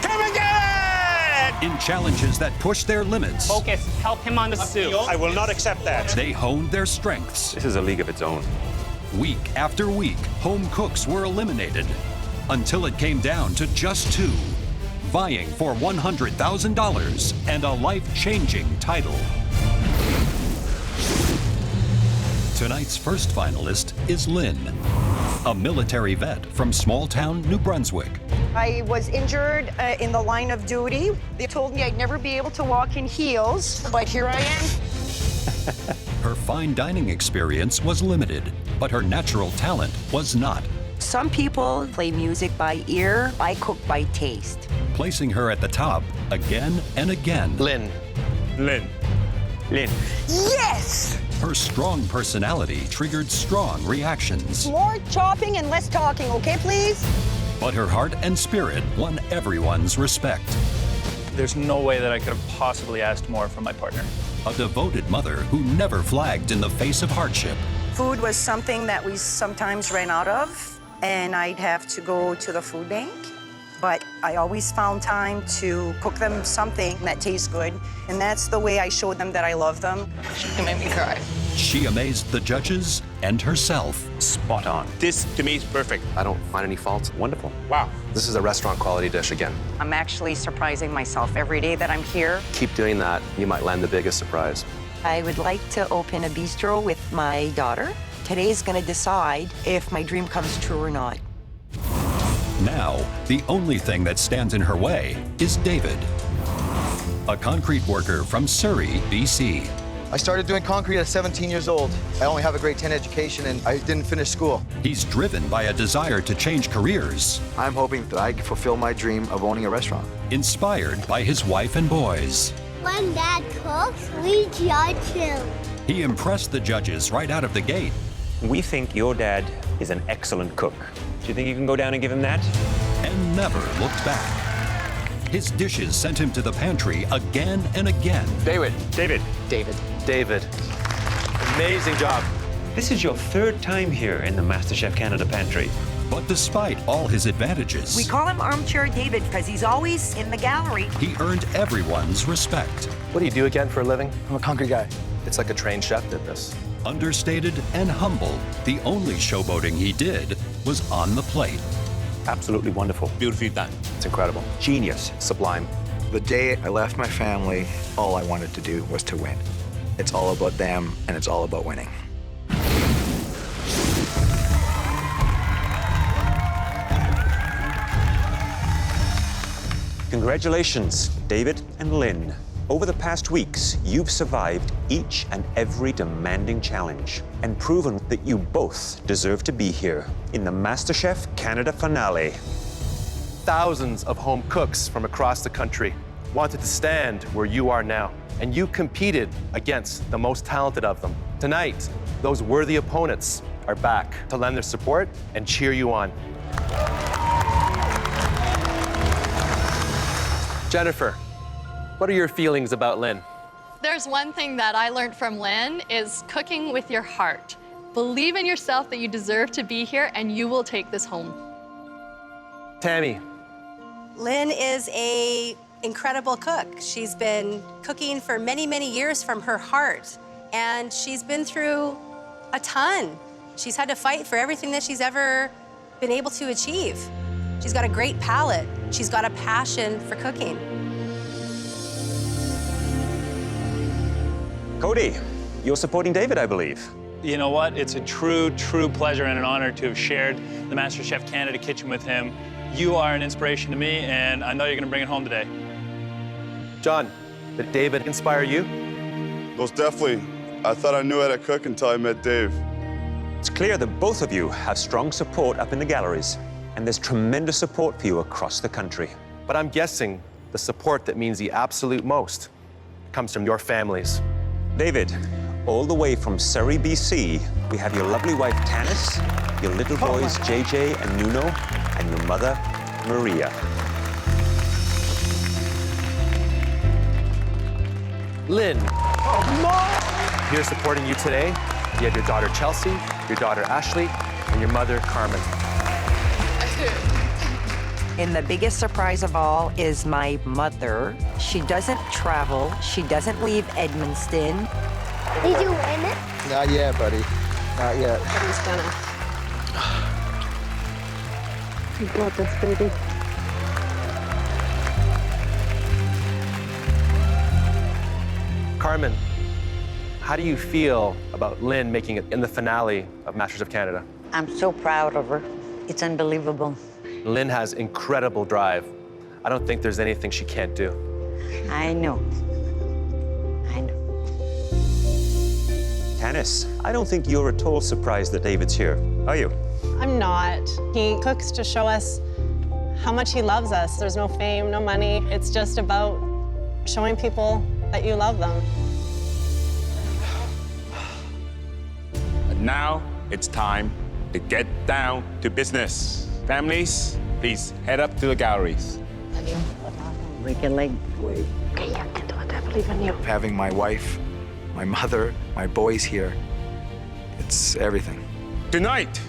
Come and get it! In challenges that pushed their limits, Focus. Help him on the soup. I will not accept that. they honed their strengths. This is a league of its own. Week after week, home cooks were eliminated until it came down to just 2, vying for $100,000 and a life-changing title. Tonight's first finalist is Lynn, a military vet from small-town New Brunswick. I was injured in the line of duty. They told me I'd never be able to walk in heels, but here I am. Her fine dining experience was limited, but her natural talent was not, Some people play music by ear. I cook by taste. placing her at the top again and again. Lynn. Lynn. Lynn. Yes! Her strong personality triggered strong reactions, More chopping and less talking, okay, please? but her heart and spirit won everyone's respect. There's no way that I could have possibly asked more from my partner. A devoted mother who never flagged in the face of hardship. Food was something that we sometimes ran out of, and I'd have to go to the food bank. But I always found time to cook them something that tastes good, and that's the way I showed them that I love them. You made me cry. She amazed the judges and herself. Spot on. This, to me, is perfect. I don't find any faults. Wonderful. Wow. This is a restaurant quality dish again. I'm actually surprising myself every day that I'm here. Keep doing that, you might land the biggest surprise. I would like to open a bistro with my daughter. Today's gonna decide if my dream comes true or not. Now, the only thing that stands in her way is David, a concrete worker from Surrey, BC. I started doing concrete at 17 years old. I only have a grade 10 education and I didn't finish school. He's driven by a desire to change careers, I'm hoping that I can fulfill my dream of owning a restaurant. inspired by his wife and boys. When Dad cooks, we judge him. He impressed the judges right out of the gate. We think your dad is an excellent cook. Do you think you can go down and give him that? And never looked back. His dishes sent him to the pantry again and again. David. David. David. David. Amazing job. This is your 3rd time here in the MasterChef Canada pantry. But despite all his advantages, We call him Armchair David because he's always in the gallery. he earned everyone's respect. What do you do again for a living? I'm a concrete guy. It's like a trained chef did this. Understated and humble, the only showboating he did was on the plate. Absolutely wonderful. Beautifully done. It's incredible. Genius. Sublime. The day I left my family, all I wanted to do was to win. It's all about them, and it's all about winning. Congratulations, David and Lynn. Over the past weeks, you've survived each and every demanding challenge and proven that you both deserve to be here in the MasterChef Canada finale. Thousands of home cooks from across the country wanted to stand where you are now, and you competed against the most talented of them. Tonight, those worthy opponents are back to lend their support and cheer you on. Jennifer, what are your feelings about Lynn? There's one thing that I learned from Lynn is cooking with your heart. Believe in yourself that you deserve to be here and you will take this home. Tammy. Lynn is an incredible cook. She's been cooking for many, many years from her heart, and she's been through a ton. She's had to fight for everything that she's ever been able to achieve. She's got a great palate. She's got a passion for cooking. Cody, you're supporting David, I believe. You know what? It's a true, true pleasure and an honor to have shared the MasterChef Canada kitchen with him. You are an inspiration to me, and I know you're going to bring it home today. John, did David inspire you? Most definitely. I thought I knew how to cook until I met Dave. It's clear that both of you have strong support up in the galleries, and there's tremendous support for you across the country. But I'm guessing the support that means the absolute most comes from your families. David, all the way from Surrey, BC, we have your lovely wife, Tanis, your little boys, JJ and Nuno, and your mother, Maria. Lynn, here supporting you today, you have your daughter, Chelsea, your daughter, Ashley, and your mother, Carmen. And the biggest surprise of all is my mother. She doesn't travel. She doesn't leave Edmundston. Did you win it? Not yet, buddy. Not yet. But he's gonna. You got this, baby. Carmen, how do you feel about Lynn making it in the finale of MasterChef Canada? I'm so proud of her. It's unbelievable. Lynn has incredible drive. I don't think there's anything she can't do. I know. Tanis, I don't think you're at all surprised that David's here, are you? I'm not. He cooks to show us how much he loves us. There's no fame, no money. It's just about showing people that you love them. And now it's time to get down to business. Families, please head up to the galleries. Break a leg. I believe in you. Having my wife, my mother, my boys here, it's everything. Tonight,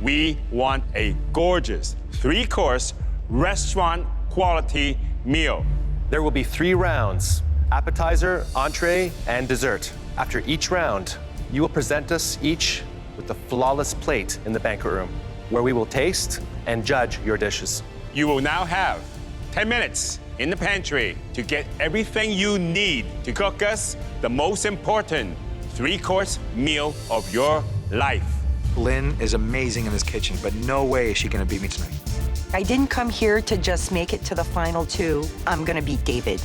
we want a gorgeous 3-course restaurant quality meal. There will be 3 rounds, appetizer, entree, and dessert. After each round, you will present us each with a flawless plate in the banquet room, where we will taste and judge your dishes. You will now have 10 minutes in the pantry to get everything you need to cook us the most important 3-course meal of your life. Lynn is amazing in this kitchen, but no way is she gonna beat me tonight. I didn't come here to just make it to the final 2. I'm gonna beat David.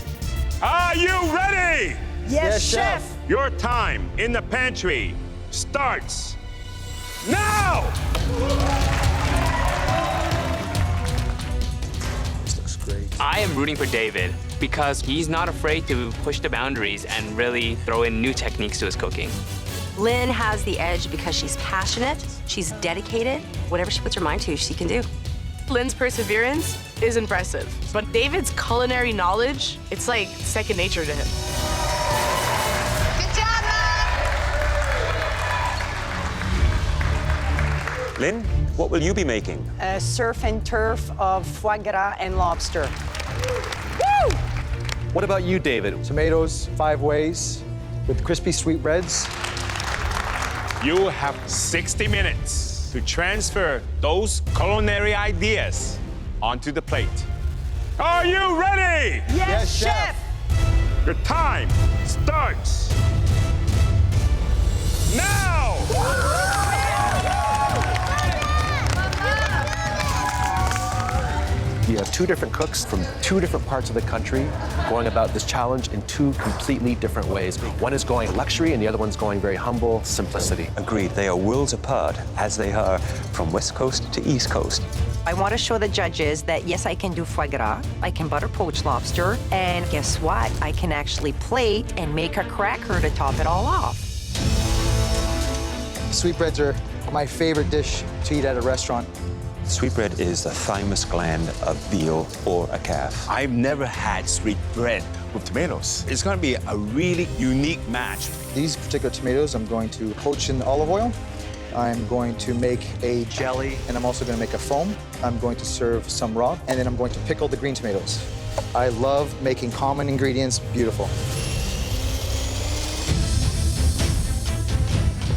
Are you ready? Yes, Chef. Your time in the pantry starts now! I am rooting for David because he's not afraid to push the boundaries and really throw in new techniques to his cooking. Lynn has the edge because she's passionate, she's dedicated. Whatever she puts her mind to, she can do. Lynn's perseverance is impressive, but David's culinary knowledge, it's like second nature to him. Good job, Lynn, what will you be making? A surf and turf of foie gras and lobster. Woo! What about you, David? Tomatoes 5 ways with crispy sweetbreads. You have 60 minutes to transfer those culinary ideas onto the plate. Are you ready? Yes, Chef. Your time starts now! You have two different cooks from two different parts of the country going about this challenge in two completely different ways. One is going luxury and the other one's going very humble simplicity. Agreed, they are worlds apart, as they are from West Coast to East Coast. I want to show the judges that yes, I can do foie gras, I can butter poached lobster, and guess what? I can actually plate and make a cracker to top it all off. Sweetbreads are my favorite dish to eat at a restaurant. Sweetbread is the thymus gland of veal or a calf. I've never had sweetbread with tomatoes. It's gonna be a really unique match. These particular tomatoes I'm going to poach in olive oil. I'm going to make a jelly, and I'm also going to make a foam. I'm going to serve some raw, and then I'm going to pickle the green tomatoes. I love making common ingredients beautiful.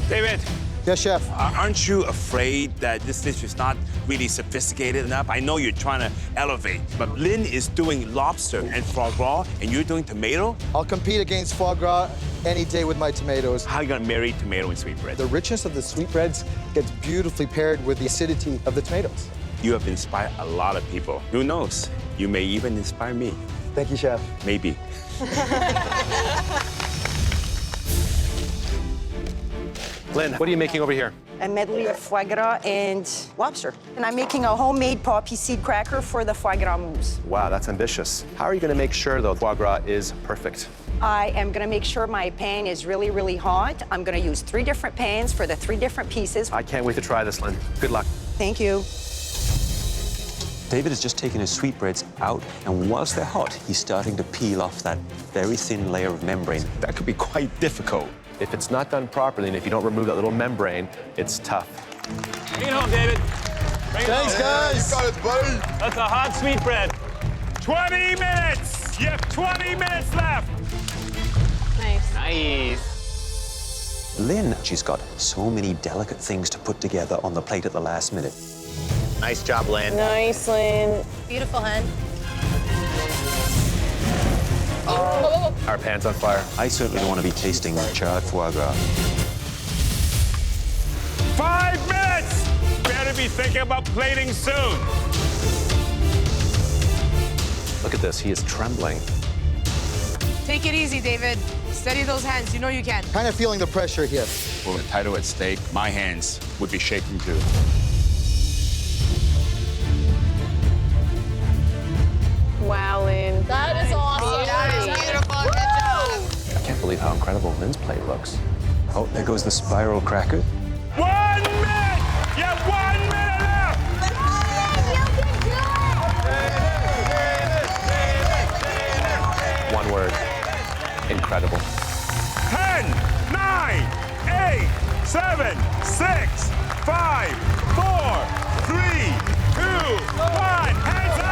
David. Yes, chef. Aren't you afraid that this dish is not really sophisticated enough? I know you're trying to elevate, but Lynn is doing lobster and foie gras, and you're doing tomato? I'll compete against foie gras any day with my tomatoes. How are you gonna marry tomato and sweetbread? The richness of the sweetbreads gets beautifully paired with the acidity of the tomatoes. You have inspired a lot of people. Who knows? You may even inspire me. Thank you, chef. Maybe. Lynn, what are you making over here? A medley of foie gras and lobster. And I'm making a homemade poppy seed cracker for the foie gras mousse. Wow, that's ambitious. How are you going to make sure the foie gras is perfect? I am gonna make sure my pan is really, really hot. I'm gonna use 3 different pans for the 3 different pieces. I can't wait to try this, Lynn. Good luck. Thank you. David has just taken his sweetbreads out, and whilst they're hot, he's starting to peel off that very thin layer of membrane. That could be quite difficult. If it's not done properly, and if you don't remove that little membrane, it's tough. Bring it home, David. Bring it Thanks, home. guys. You got it, buddy. That's a hot sweetbread. 20 minutes! You have 20 minutes left! Nice. Nice. Lynn, she's got so many delicate things to put together on the plate at the last minute. Nice job, Lynn. Nice, Lynn. Beautiful, hun. Our pan's on fire. I certainly don't want to be tasting charred foie gras. 5 minutes! Better be thinking about plating soon. Look at this, he is trembling. Take it easy, David. Steady those hands. You know you can. Kind of feeling the pressure here. With the title at stake, my hands would be shaking too. Wow, Lynn. That is awesome. That is beautiful. Good job. I can't believe how incredible Lynn's plate looks. Oh, there goes the spiral cracker. 1 minute! You have 1 minute left! One word, incredible. 10, 9, 8, 7, 6, 5, 4, 3, 2, 1. Hands up!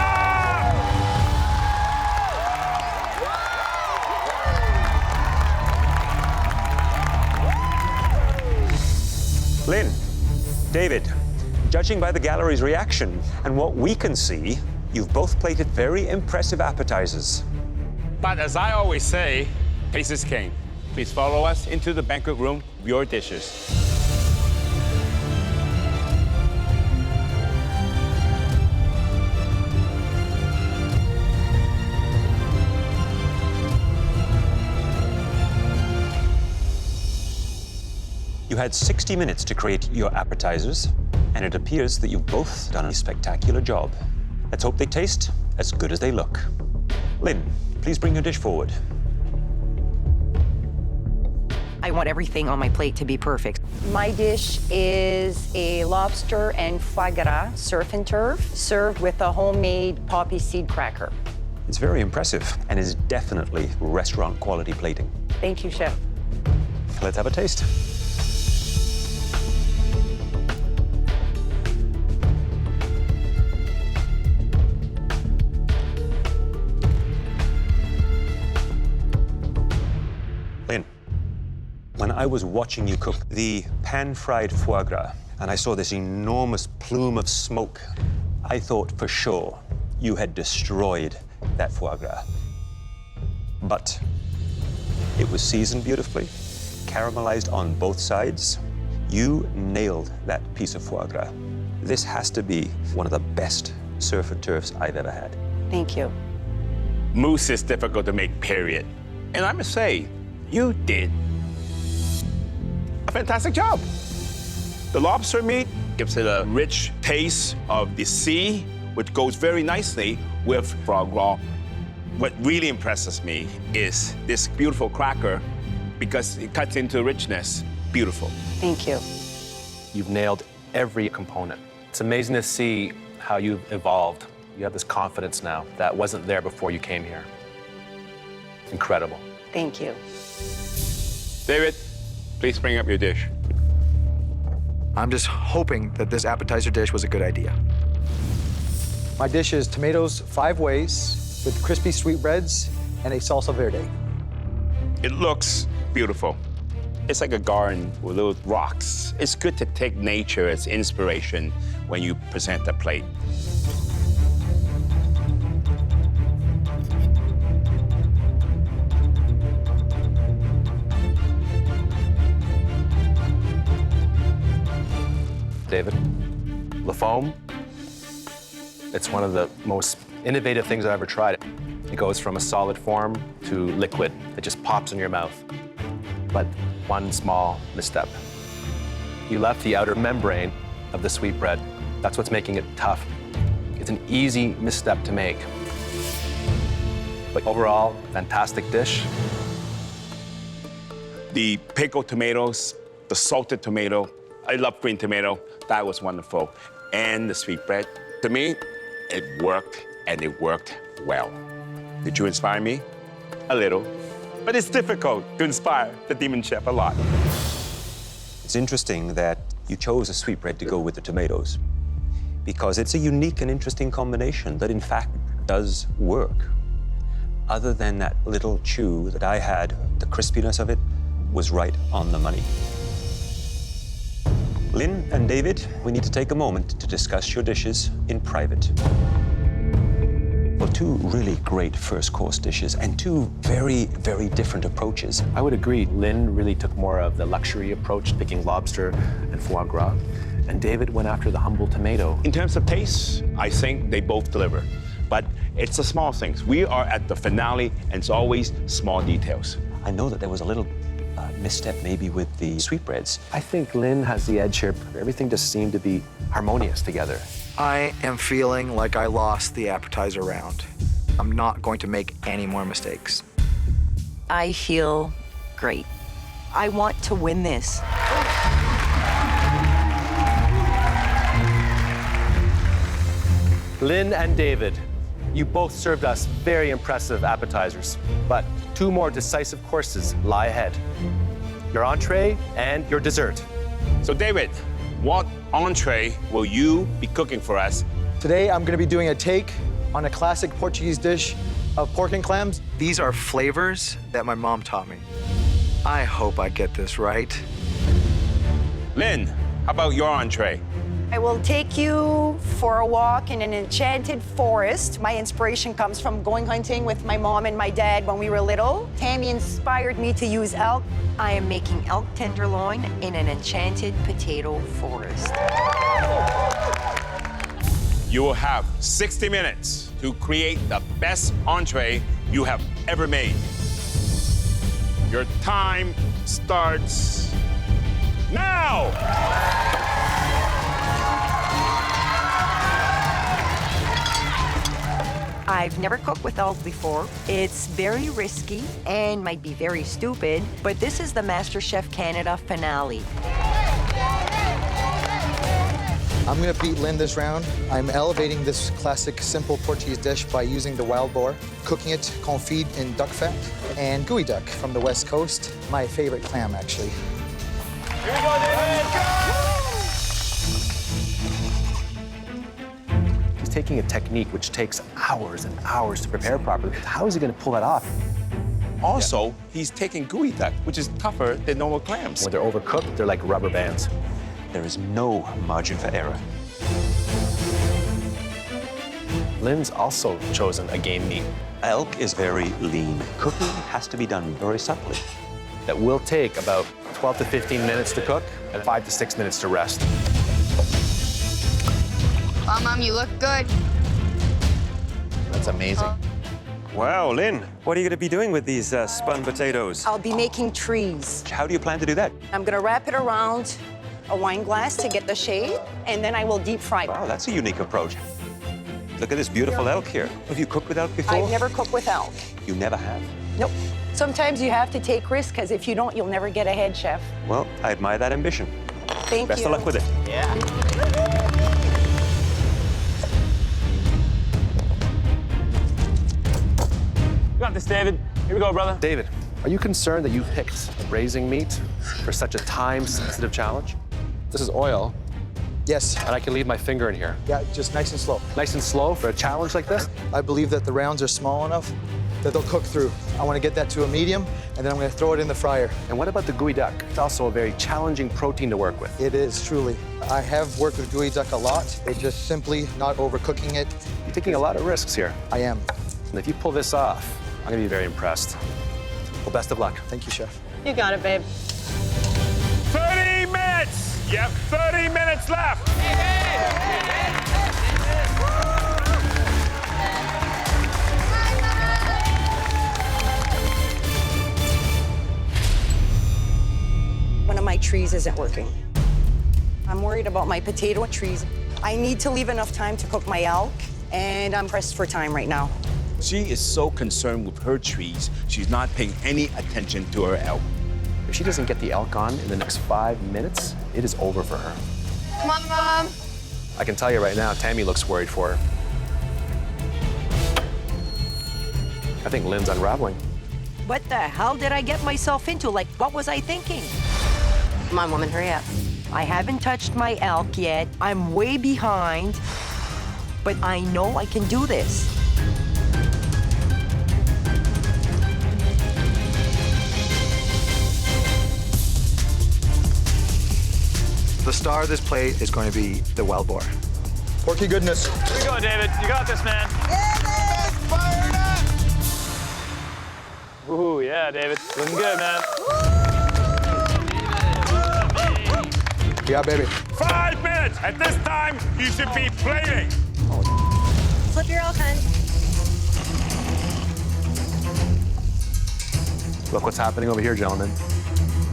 Lynn, David, judging by the gallery's reaction and what we can see, you've both plated very impressive appetizers. But as I always say, taste is king. Please follow us into the banquet room, your dishes. You had 60 minutes to create your appetizers, and it appears that you've both done a spectacular job. Let's hope they taste as good as they look. Lynn, please bring your dish forward. I want everything on my plate to be perfect. My dish is a lobster and foie gras surf and turf, served with a homemade poppy seed cracker. It's very impressive and is definitely restaurant quality plating. Thank you, chef. Let's have a taste. Lynn, when I was watching you cook the pan-fried foie gras, and I saw this enormous plume of smoke, I thought for sure you had destroyed that foie gras. But it was seasoned beautifully, caramelized on both sides. You nailed that piece of foie gras. This has to be one of the best surf and turfs I've ever had. Thank you. Mousse is difficult to make, period. And I must say, you did a fantastic job. The lobster meat gives it a rich taste of the sea, which goes very nicely with frog raw. What really impresses me is this beautiful cracker because it cuts into richness. Beautiful. Thank you. You've nailed every component. It's amazing to see how you've evolved. You have this confidence now that wasn't there before you came here. It's incredible. Thank you. David, please bring up your dish. I'm just hoping that this appetizer dish was a good idea. My dish is tomatoes 5 ways with crispy sweetbreads and a salsa verde. It looks beautiful. It's like a garden with little rocks. It's good to take nature as inspiration when you present a plate. David, the foam, it's one of the most innovative things I've ever tried. It goes from a solid form to liquid. It just pops in your mouth. But one small misstep. You left the outer membrane of the sweetbread. That's what's making it tough. It's an easy misstep to make. But overall, fantastic dish. The pickled tomatoes, the salted tomato, I love green tomato. That was wonderful. And the sweetbread. To me, it worked, and it worked well. Did you inspire me? A little. But it's difficult to inspire the Demon Chef a lot. It's interesting that you chose a sweetbread to go with the tomatoes because it's a unique and interesting combination that in fact does work. Other than that little chew that I had, the crispiness of it was right on the money. Lynn and David, we need to take a moment to discuss your dishes in private. Well, 2 really great first course dishes and 2 very, very different approaches. I would agree. Lynn really took more of the luxury approach, picking lobster and foie gras. And David went after the humble tomato. In terms of taste, I think they both deliver. But it's the small things. We are at the finale, and it's always small details. I know that there was a little misstep maybe with the sweetbreads. I think Lynn has the edge here. Everything just seemed to be harmonious together. I am feeling like I lost the appetizer round. I'm not going to make any more mistakes. I feel great. I want to win this. Lynn and David, you both served us very impressive appetizers, but 2 more decisive courses lie ahead. Your entree and your dessert. So David, what entree will you be cooking for us? Today, I'm gonna be doing a take on a classic Portuguese dish of pork and clams. These are flavors that my mom taught me. I hope I get this right. Lynn, how about your entree? I will take you for a walk in an enchanted forest. My inspiration comes from going hunting with my mom and my dad when we were little. Tammy inspired me to use elk. I am making elk tenderloin in an enchanted potato forest. You will have 60 minutes to create the best entree you have ever made. Your time starts now! I've never cooked with elk before. It's very risky and might be very stupid, but this is the MasterChef Canada finale. I'm gonna beat Lynn this round. I'm elevating this classic simple Portuguese dish by using the wild boar, cooking it confit in duck fat, and gooey duck from the West Coast. My favorite clam, actually. Here we go, David! He's taking a technique which takes hours and hours to prepare properly. How is he going to pull that off? Also, he's taking gooey duck, which is tougher than normal clams. When they're overcooked, they're like rubber bands. There is no margin for error. Lynn's also chosen a game meat. Elk is very lean. Cooking has to be done very subtly. That will take about 12 to 15 minutes to cook and 5 to 6 minutes to rest. Wow, Mom, you look good. amazing. Wow, Lynn, what are you going to be doing with these spun potatoes? I'll be making trees. How do you plan to do that? I'm gonna wrap it around a wine glass to get the shape, and then I will deep fry it. Wow, that's a unique approach. Look at this beautiful elk here. Have you cooked with elk before? I've never cooked with elk. You never have? Nope. Sometimes you have to take risks, because if you don't, you'll never get ahead, Chef. Well, I admire that ambition. Thank Best you. of luck with it. Yeah. You got this, David. Here we go, brother. David, are you concerned that you picked raising meat for such a time-sensitive challenge? This is oil. Yes. And I can leave my finger in here. Yeah, just nice and slow. Nice and slow for a challenge like this? I believe that the rounds are small enough that they'll cook through. I want to get that to a medium, and then I'm going to throw it in the fryer. And what about the gooey duck? It's also a very challenging protein to work with. It is, truly. I have worked with gooey duck a lot. It's just simply not overcooking it. You're taking a lot of risks here. I am. And if you pull this off, I'm going to be very impressed. Well, best of luck. Thank you, Chef. You got it, babe. 30 minutes! Yep, 30 minutes left. One of my trees isn't working. I'm worried about my potato trees. I need to leave enough time to cook my elk, and I'm pressed for time right now. She is so concerned with her trees, she's not paying any attention to her elk. If she doesn't get the elk on in the next 5 minutes, it is over for her. Come on, Mom. I can tell you right now, Tammy looks worried for her. I think Lynn's unraveling. What the hell did I get myself into? Like, what was I thinking? Come on, woman, hurry up. I haven't touched my elk yet. I'm way behind, but I know I can do this. The star of this plate is going to be the wild boar. Porky goodness. Here we go, David. You got this, man. Ooh, yeah, David. Looking good, man. Yeah, baby. 5 minutes. At this time, you should be plating. Flip your elk, hun. Look what's happening over here, gentlemen.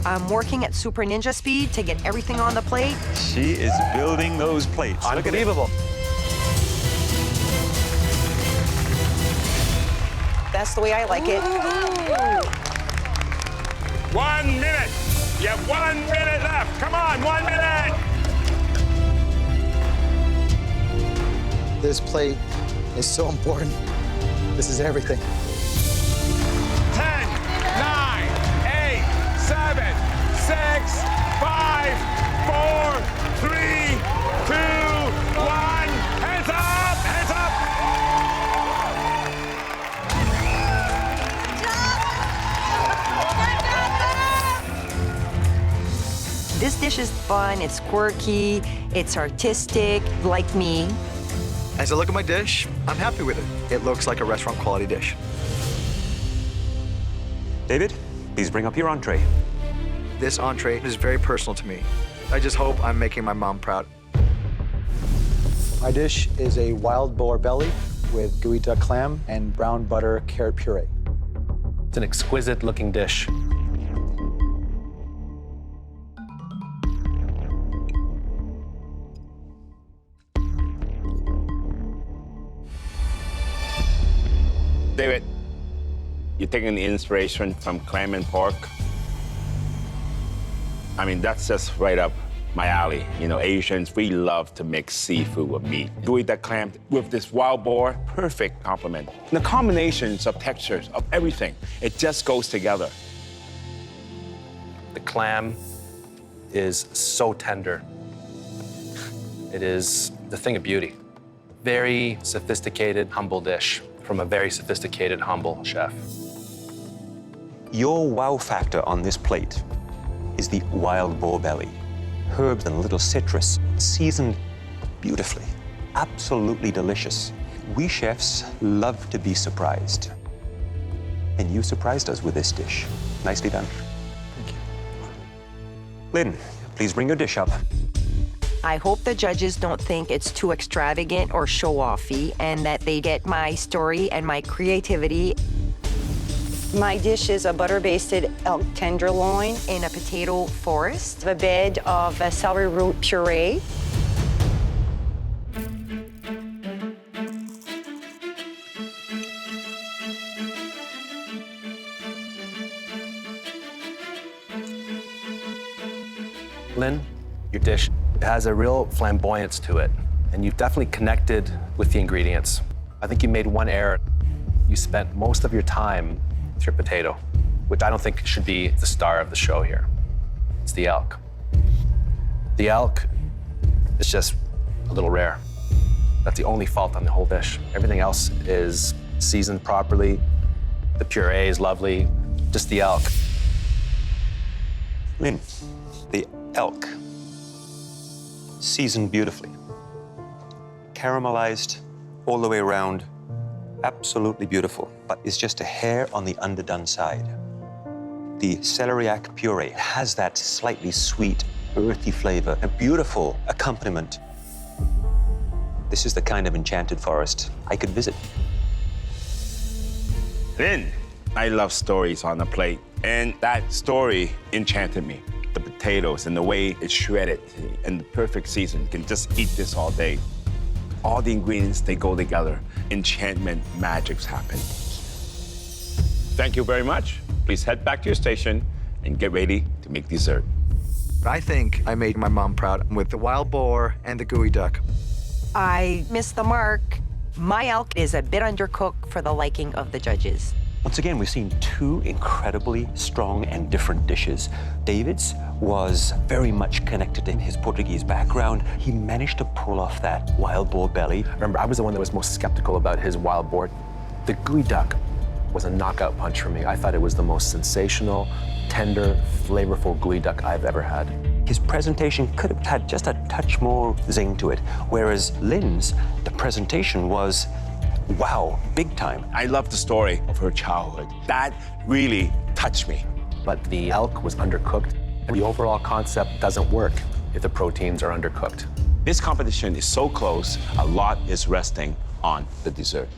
I'm working at super ninja speed to get everything on the plate. She is building those plates. Unbelievable. That's the way I like it. 1 minute. You have 1 minute left. Come on, 1 minute. This plate is so important. This is everything. 10, 9, 8, 7, 6, 5, 4, 3, 2, 1. Hands up! Hands up! This dish is fun, it's quirky, it's artistic, like me. As I look at my dish, I'm happy with it. It looks like a restaurant quality dish. David, please bring up your entree. This entree is very personal to me. I just hope I'm making my mom proud. My dish is a wild boar belly with gooey duck clam and brown butter carrot puree. It's an exquisite looking dish. David, you're taking the inspiration from clam and pork. I mean, that's just right up my alley. You know, Asians, we love to mix seafood with meat. Gooey duck clam with this wild boar, perfect complement. And the combinations of textures, of everything, it just goes together. The clam is so tender. It is the thing of beauty. Very sophisticated, humble dish from a very sophisticated, humble chef. Your wow factor on this plate is the wild boar belly. Herbs and a little citrus, seasoned beautifully. Absolutely delicious. We chefs love to be surprised. And you surprised us with this dish. Nicely done. Thank you. Lynn, please bring your dish up. I hope the judges don't think it's too extravagant or show-offy and that they get my story and my creativity. My dish is a butter-basted elk tenderloin in a potato forest, a bed of a celery root puree. Lynn, your dish has a real flamboyance to it, and you've definitely connected with the ingredients. I think you made one error. You spent most of your time with your potato, which I don't think should be the star of the show here. It's the elk. The elk is just a little rare. That's the only fault on the whole dish. Everything else is seasoned properly. The puree is lovely, just the elk. Lynn, the elk, seasoned beautifully, caramelized all the way around, absolutely beautiful, but it's just a hair on the underdone side. The celeriac puree has that slightly sweet, earthy flavor, a beautiful accompaniment. This is the kind of enchanted forest I could visit. Lynn, I love stories on a plate, and that story enchanted me. The potatoes and the way it's shredded and the perfect season. You can just eat this all day. All the ingredients, they go together. Enchantment, magics happen. Thank you very much. Please head back to your station and get ready to make dessert. I think I made my mom proud with the wild boar and the gooey duck. I missed the mark. My elk is a bit undercooked for the liking of the judges. Once again, we've seen two incredibly strong and different dishes. David's was very much connected to his Portuguese background. He managed to pull off that wild boar belly. Remember, I was the one that was most skeptical about his wild boar. The gooey duck was a knockout punch for me. I thought it was the most sensational, tender, flavorful gooey duck I've ever had. His presentation could have had just a touch more zing to it, whereas Lynn's, the presentation was, wow, big time. I love the story of her childhood. That really touched me. But the elk was undercooked, and the overall concept doesn't work if the proteins are undercooked. This competition is so close, a lot is resting on the dessert.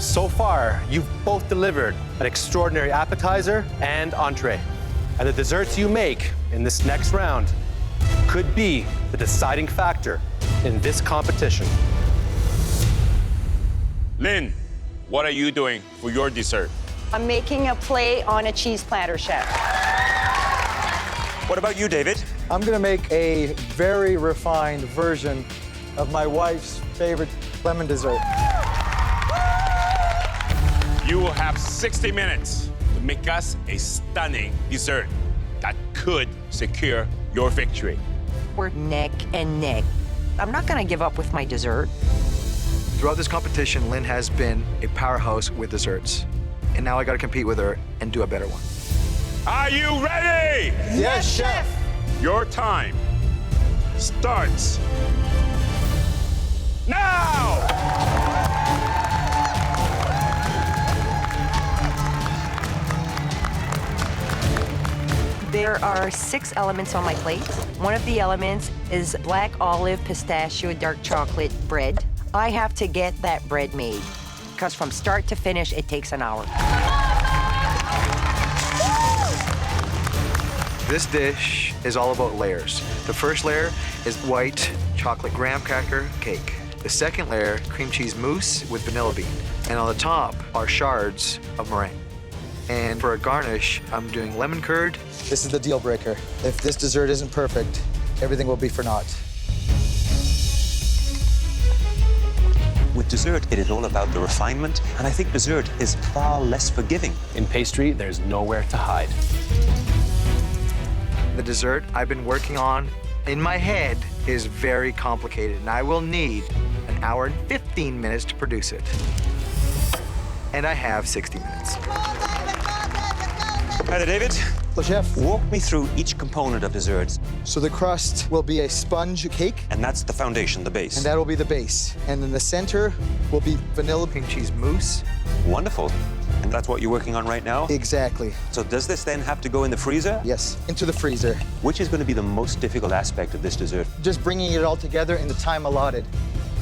So far, you've both delivered an extraordinary appetizer and entree. And the desserts you make in this next round could be the deciding factor in this competition. Lynn, what are you doing for your dessert? I'm making a play on a cheese platter, chef. What about you, David? I'm gonna make a very refined version of my wife's favorite lemon dessert. You will have 60 minutes to make us a stunning dessert that could secure your victory. We're neck and neck. I'm not gonna give up with my dessert. Throughout this competition, Lynn has been a powerhouse with desserts. And now I gotta compete with her and do a better one. Are you ready? Yes, chef. Your time starts now! There are 6 elements on my plate. One of the elements is black olive pistachio dark chocolate bread. I have to get that bread made because from start to finish, it takes an hour. This dish is all about layers. The first layer is white chocolate graham cracker cake. The second layer, cream cheese mousse with vanilla bean. And on the top are shards of meringue. And for a garnish, I'm doing lemon curd. This is the deal breaker. If this dessert isn't perfect, everything will be for naught. With dessert, it is all about the refinement, and I think dessert is far less forgiving. In pastry, there's nowhere to hide. The dessert I've been working on in my head is very complicated, and I will need an hour and 15 minutes to produce it. And I have 60 minutes. Hi there, David. Chef. Walk me through each component of desserts. So the crust will be a sponge cake. And that's the foundation, the base. And that will be the base. And then the center will be vanilla cream cheese mousse. Wonderful. And that's what you're working on right now? Exactly. So does this then have to go in the freezer? Yes, into the freezer. Which is going to be the most difficult aspect of this dessert? Just bringing it all together in the time allotted.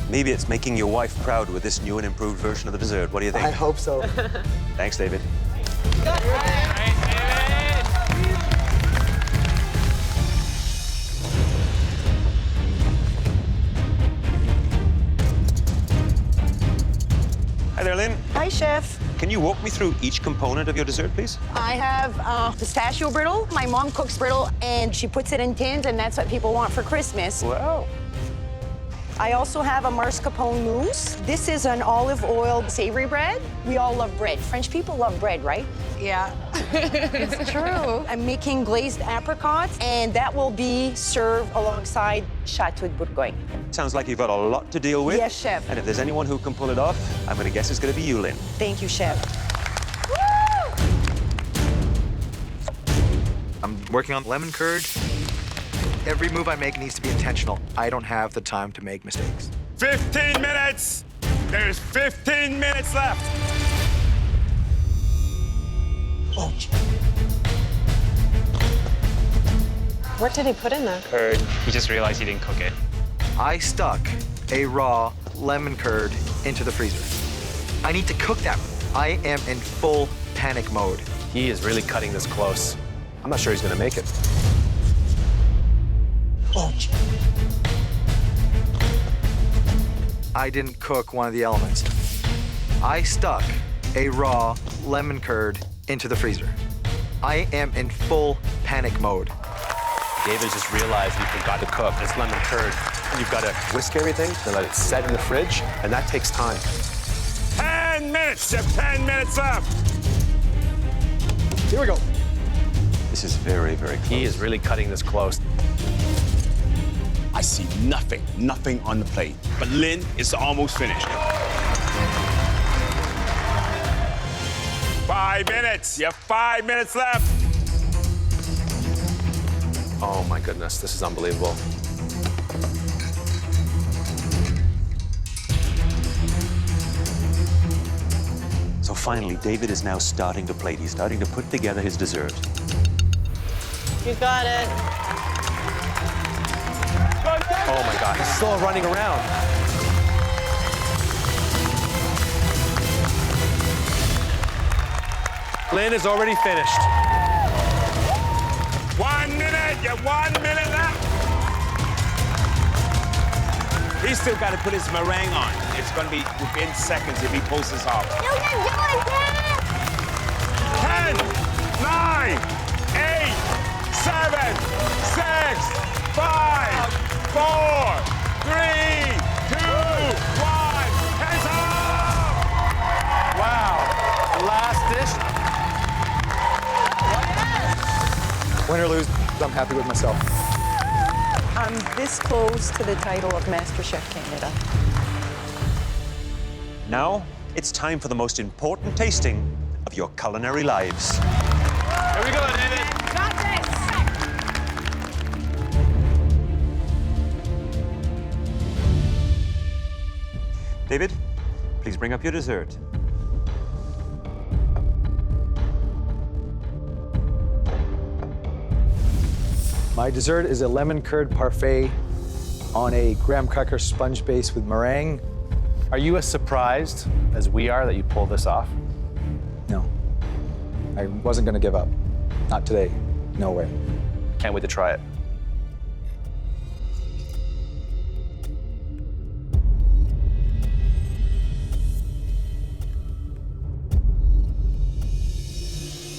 Maybe it's making your wife proud with this new and improved version of the dessert. What do you think? I hope so. Thanks, David. Hi there, Lynn. Hi, Chef. Can you walk me through each component of your dessert, please? I have pistachio brittle. My mom cooks brittle, and she puts it in tins, and that's what people want for Christmas. Wow. I also have a mascarpone mousse. This is an olive oil savory bread. We all love bread. French people love bread, right? Yeah. It's true. I'm making glazed apricots, and that will be served alongside Chateau de Bourgogne. Sounds like you've got a lot to deal with. Yes, Chef. And if there's anyone who can pull it off, I'm going to guess it's going to be you, Lynn. Thank you, Chef. I'm working on lemon curd. Every move I make needs to be intentional. I don't have the time to make mistakes. 15 minutes! There's 15 minutes left! Oh. What did he put in there? Curd. He just realized he didn't cook it. I stuck a raw lemon curd into the freezer. I need to cook that. I am in full panic mode. He is really cutting this close. I'm not sure he's gonna make it. Oh. I didn't cook one of the elements. I stuck a raw lemon curd into the freezer. I am in full panic mode. David just realized he forgot to cook this lemon curd. You've got to whisk everything and let it set in the fridge, and that takes time. 10 minutes! You have 10 minutes left! Here we go. This is very, very close. He is really cutting this close. I see nothing on the plate. But Lynn is almost finished. 5 minutes. You have 5 minutes left. Oh my goodness, this is unbelievable. So finally, David is now starting to plate. He's starting to put together his dessert. You got it. Oh my God, he's still running around. Lynn is already finished. 1 minute. You have 1 minute left. He's still got to put his meringue on. It's going to be within seconds if he pulls this off. You can do it, Dad! 10, 9, 8, 7, 6, 5, 4, 3, 2, 1. Hands up! Wow, last dish. Win or lose, I'm happy with myself. I'm this close to the title of MasterChef Canada. Now, it's time for the most important tasting of your culinary lives. Here we go, David. Got this! David, please bring up your dessert. My dessert is a lemon curd parfait on a graham cracker sponge base with meringue. Are you as surprised as we are that you pulled this off? No, I wasn't gonna give up. Not today, no way. Can't wait to try it.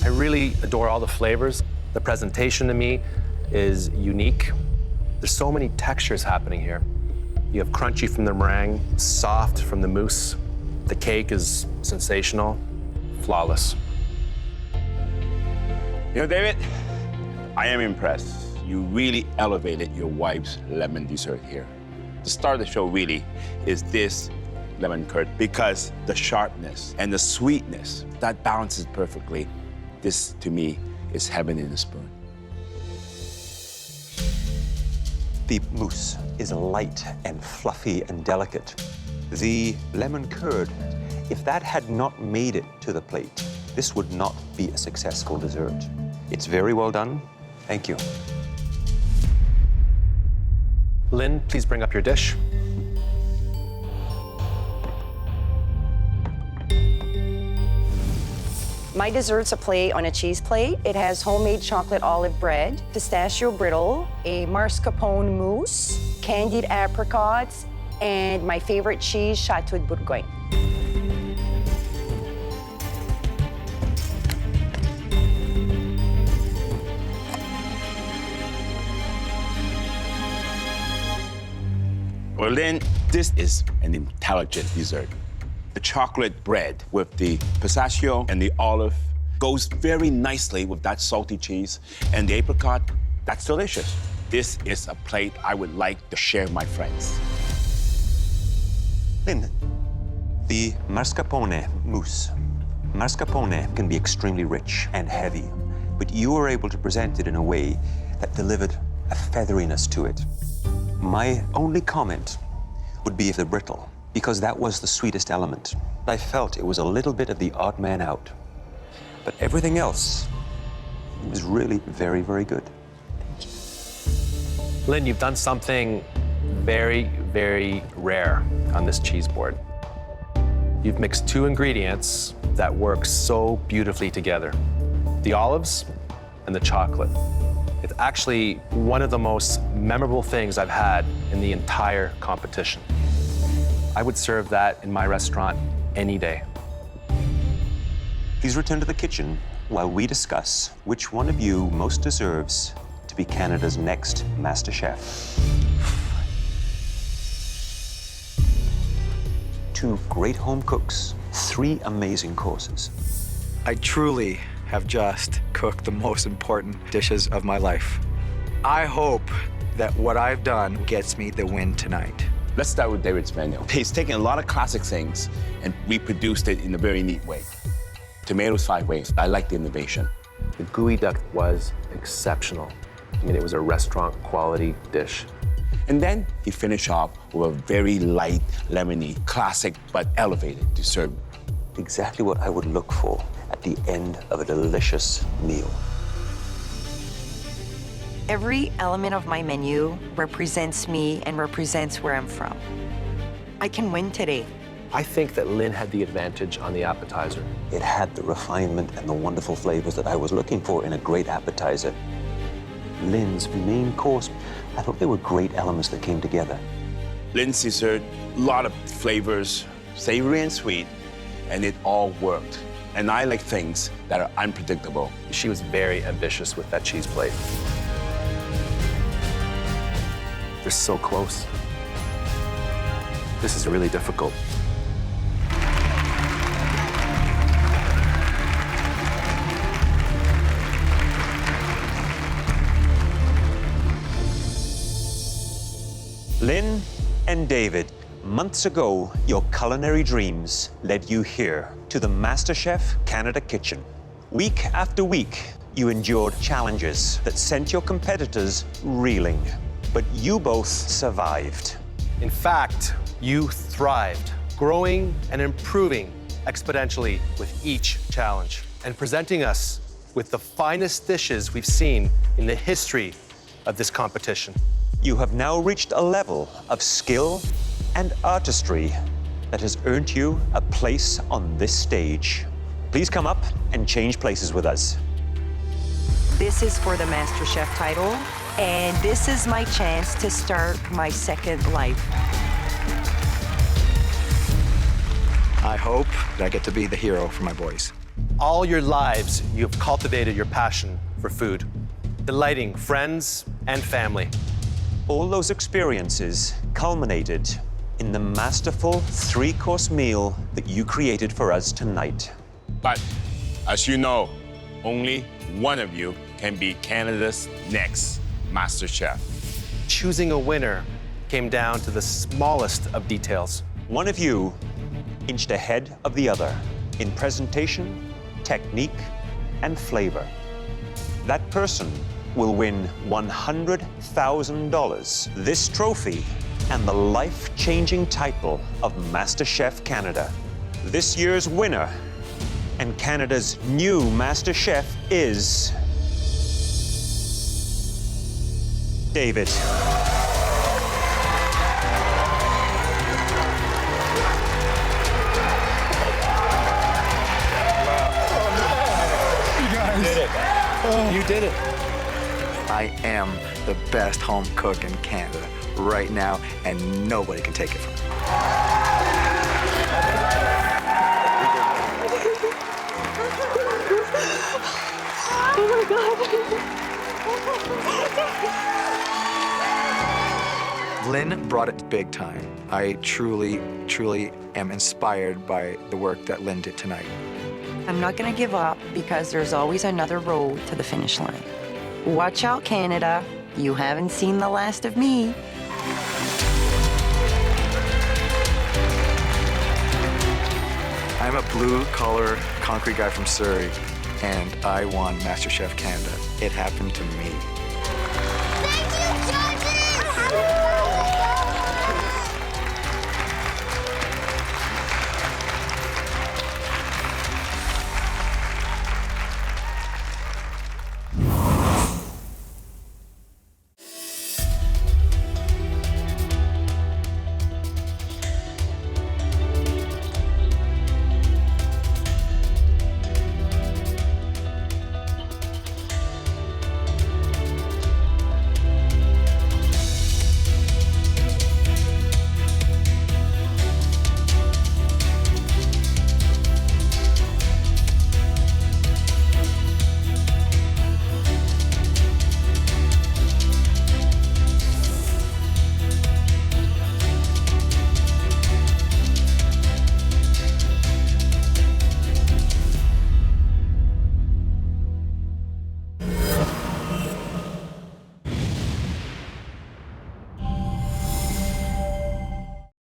I really adore all the flavors. The presentation to me is unique. There's so many textures happening here. You have crunchy from the meringue, soft from the mousse. The cake is sensational, flawless. You know, David, I am impressed. You really elevated your wife's lemon dessert here. The star of the show really is this lemon curd because the sharpness and the sweetness, that balances perfectly. This, to me, is heaven in a spoon. The mousse is light and fluffy and delicate. The lemon curd, if that had not made it to the plate, this would not be a successful dessert. It's very well done. Thank you. Lynn, please bring up your dish. My dessert's a plate on a cheese plate. It has homemade chocolate olive bread, pistachio brittle, a mascarpone mousse, candied apricots, and my favorite cheese, Chateau de Bourgogne. Well, Lynn, this is an intelligent dessert. The chocolate bread with the pistachio and the olive goes very nicely with that salty cheese, and the apricot, that's delicious. This is a plate I would like to share with my friends. Lynn, the mascarpone mousse. Mascarpone can be extremely rich and heavy, but you were able to present it in a way that delivered a featheriness to it. My only comment would be the brittle, because that was the sweetest element. I felt it was a little bit of the odd man out. But everything else was really very, very good. Lynn, you've done something very, very rare on this cheese board. You've mixed two ingredients that work so beautifully together, the olives and the chocolate. It's actually one of the most memorable things I've had in the entire competition. I would serve that in my restaurant any day. Please return to the kitchen while we discuss which one of you most deserves to be Canada's next MasterChef. 2 great home cooks, 3 amazing courses. I truly have just cooked the most important dishes of my life. I hope that what I've done gets me the win tonight. Let's start with David's menu. He's taken a lot of classic things and reproduced it in a very neat way. Tomatoes 5 ways. I like the innovation. The gooey duck was exceptional. I mean, it was a restaurant quality dish. And then he finished off with a very light, lemony, classic, but elevated dessert. Exactly what I would look for at the end of a delicious meal. Every element of my menu represents me and represents where I'm from. I can win today. I think that Lynn had the advantage on the appetizer. It had the refinement and the wonderful flavors that I was looking for in a great appetizer. Lynn's main course, I thought there were great elements that came together. Lynn's dessert, a lot of flavors, savory and sweet, and it all worked. And I like things that are unpredictable. She was very ambitious with that cheese plate. They're so close. This is really difficult. Lynn and David, months ago, your culinary dreams led you here to the MasterChef Canada kitchen. Week after week, you endured challenges that sent your competitors reeling. But you both survived. In fact, you thrived, growing and improving exponentially with each challenge, and presenting us with the finest dishes we've seen in the history of this competition. You have now reached a level of skill and artistry that has earned you a place on this stage. Please come up and change places with us. This is for the MasterChef title, and this is my chance to start my second life. I hope that I get to be the hero for my boys. All your lives, you have cultivated your passion for food, delighting friends and family. All those experiences culminated in the masterful 3-course meal that you created for us tonight. But as you know, only one of you can be Canada's next MasterChef. Choosing a winner came down to the smallest of details. One of you inched ahead of the other in presentation, technique, and flavor. that person will win $100,000, this trophy, and the life-changing title of MasterChef Canada. This year's winner and Canada's new MasterChef is David. You did it. I am the best home cook in Canada right now, and nobody can take it from me. Oh my God. Lynn brought it big time. I truly, truly am inspired by the work that Lynn did tonight. I'm not gonna give up because there's always another road to the finish line. Watch out, Canada. You haven't seen the last of me. I'm a blue-collar concrete guy from Surrey, and I won MasterChef Canada. It happened to me.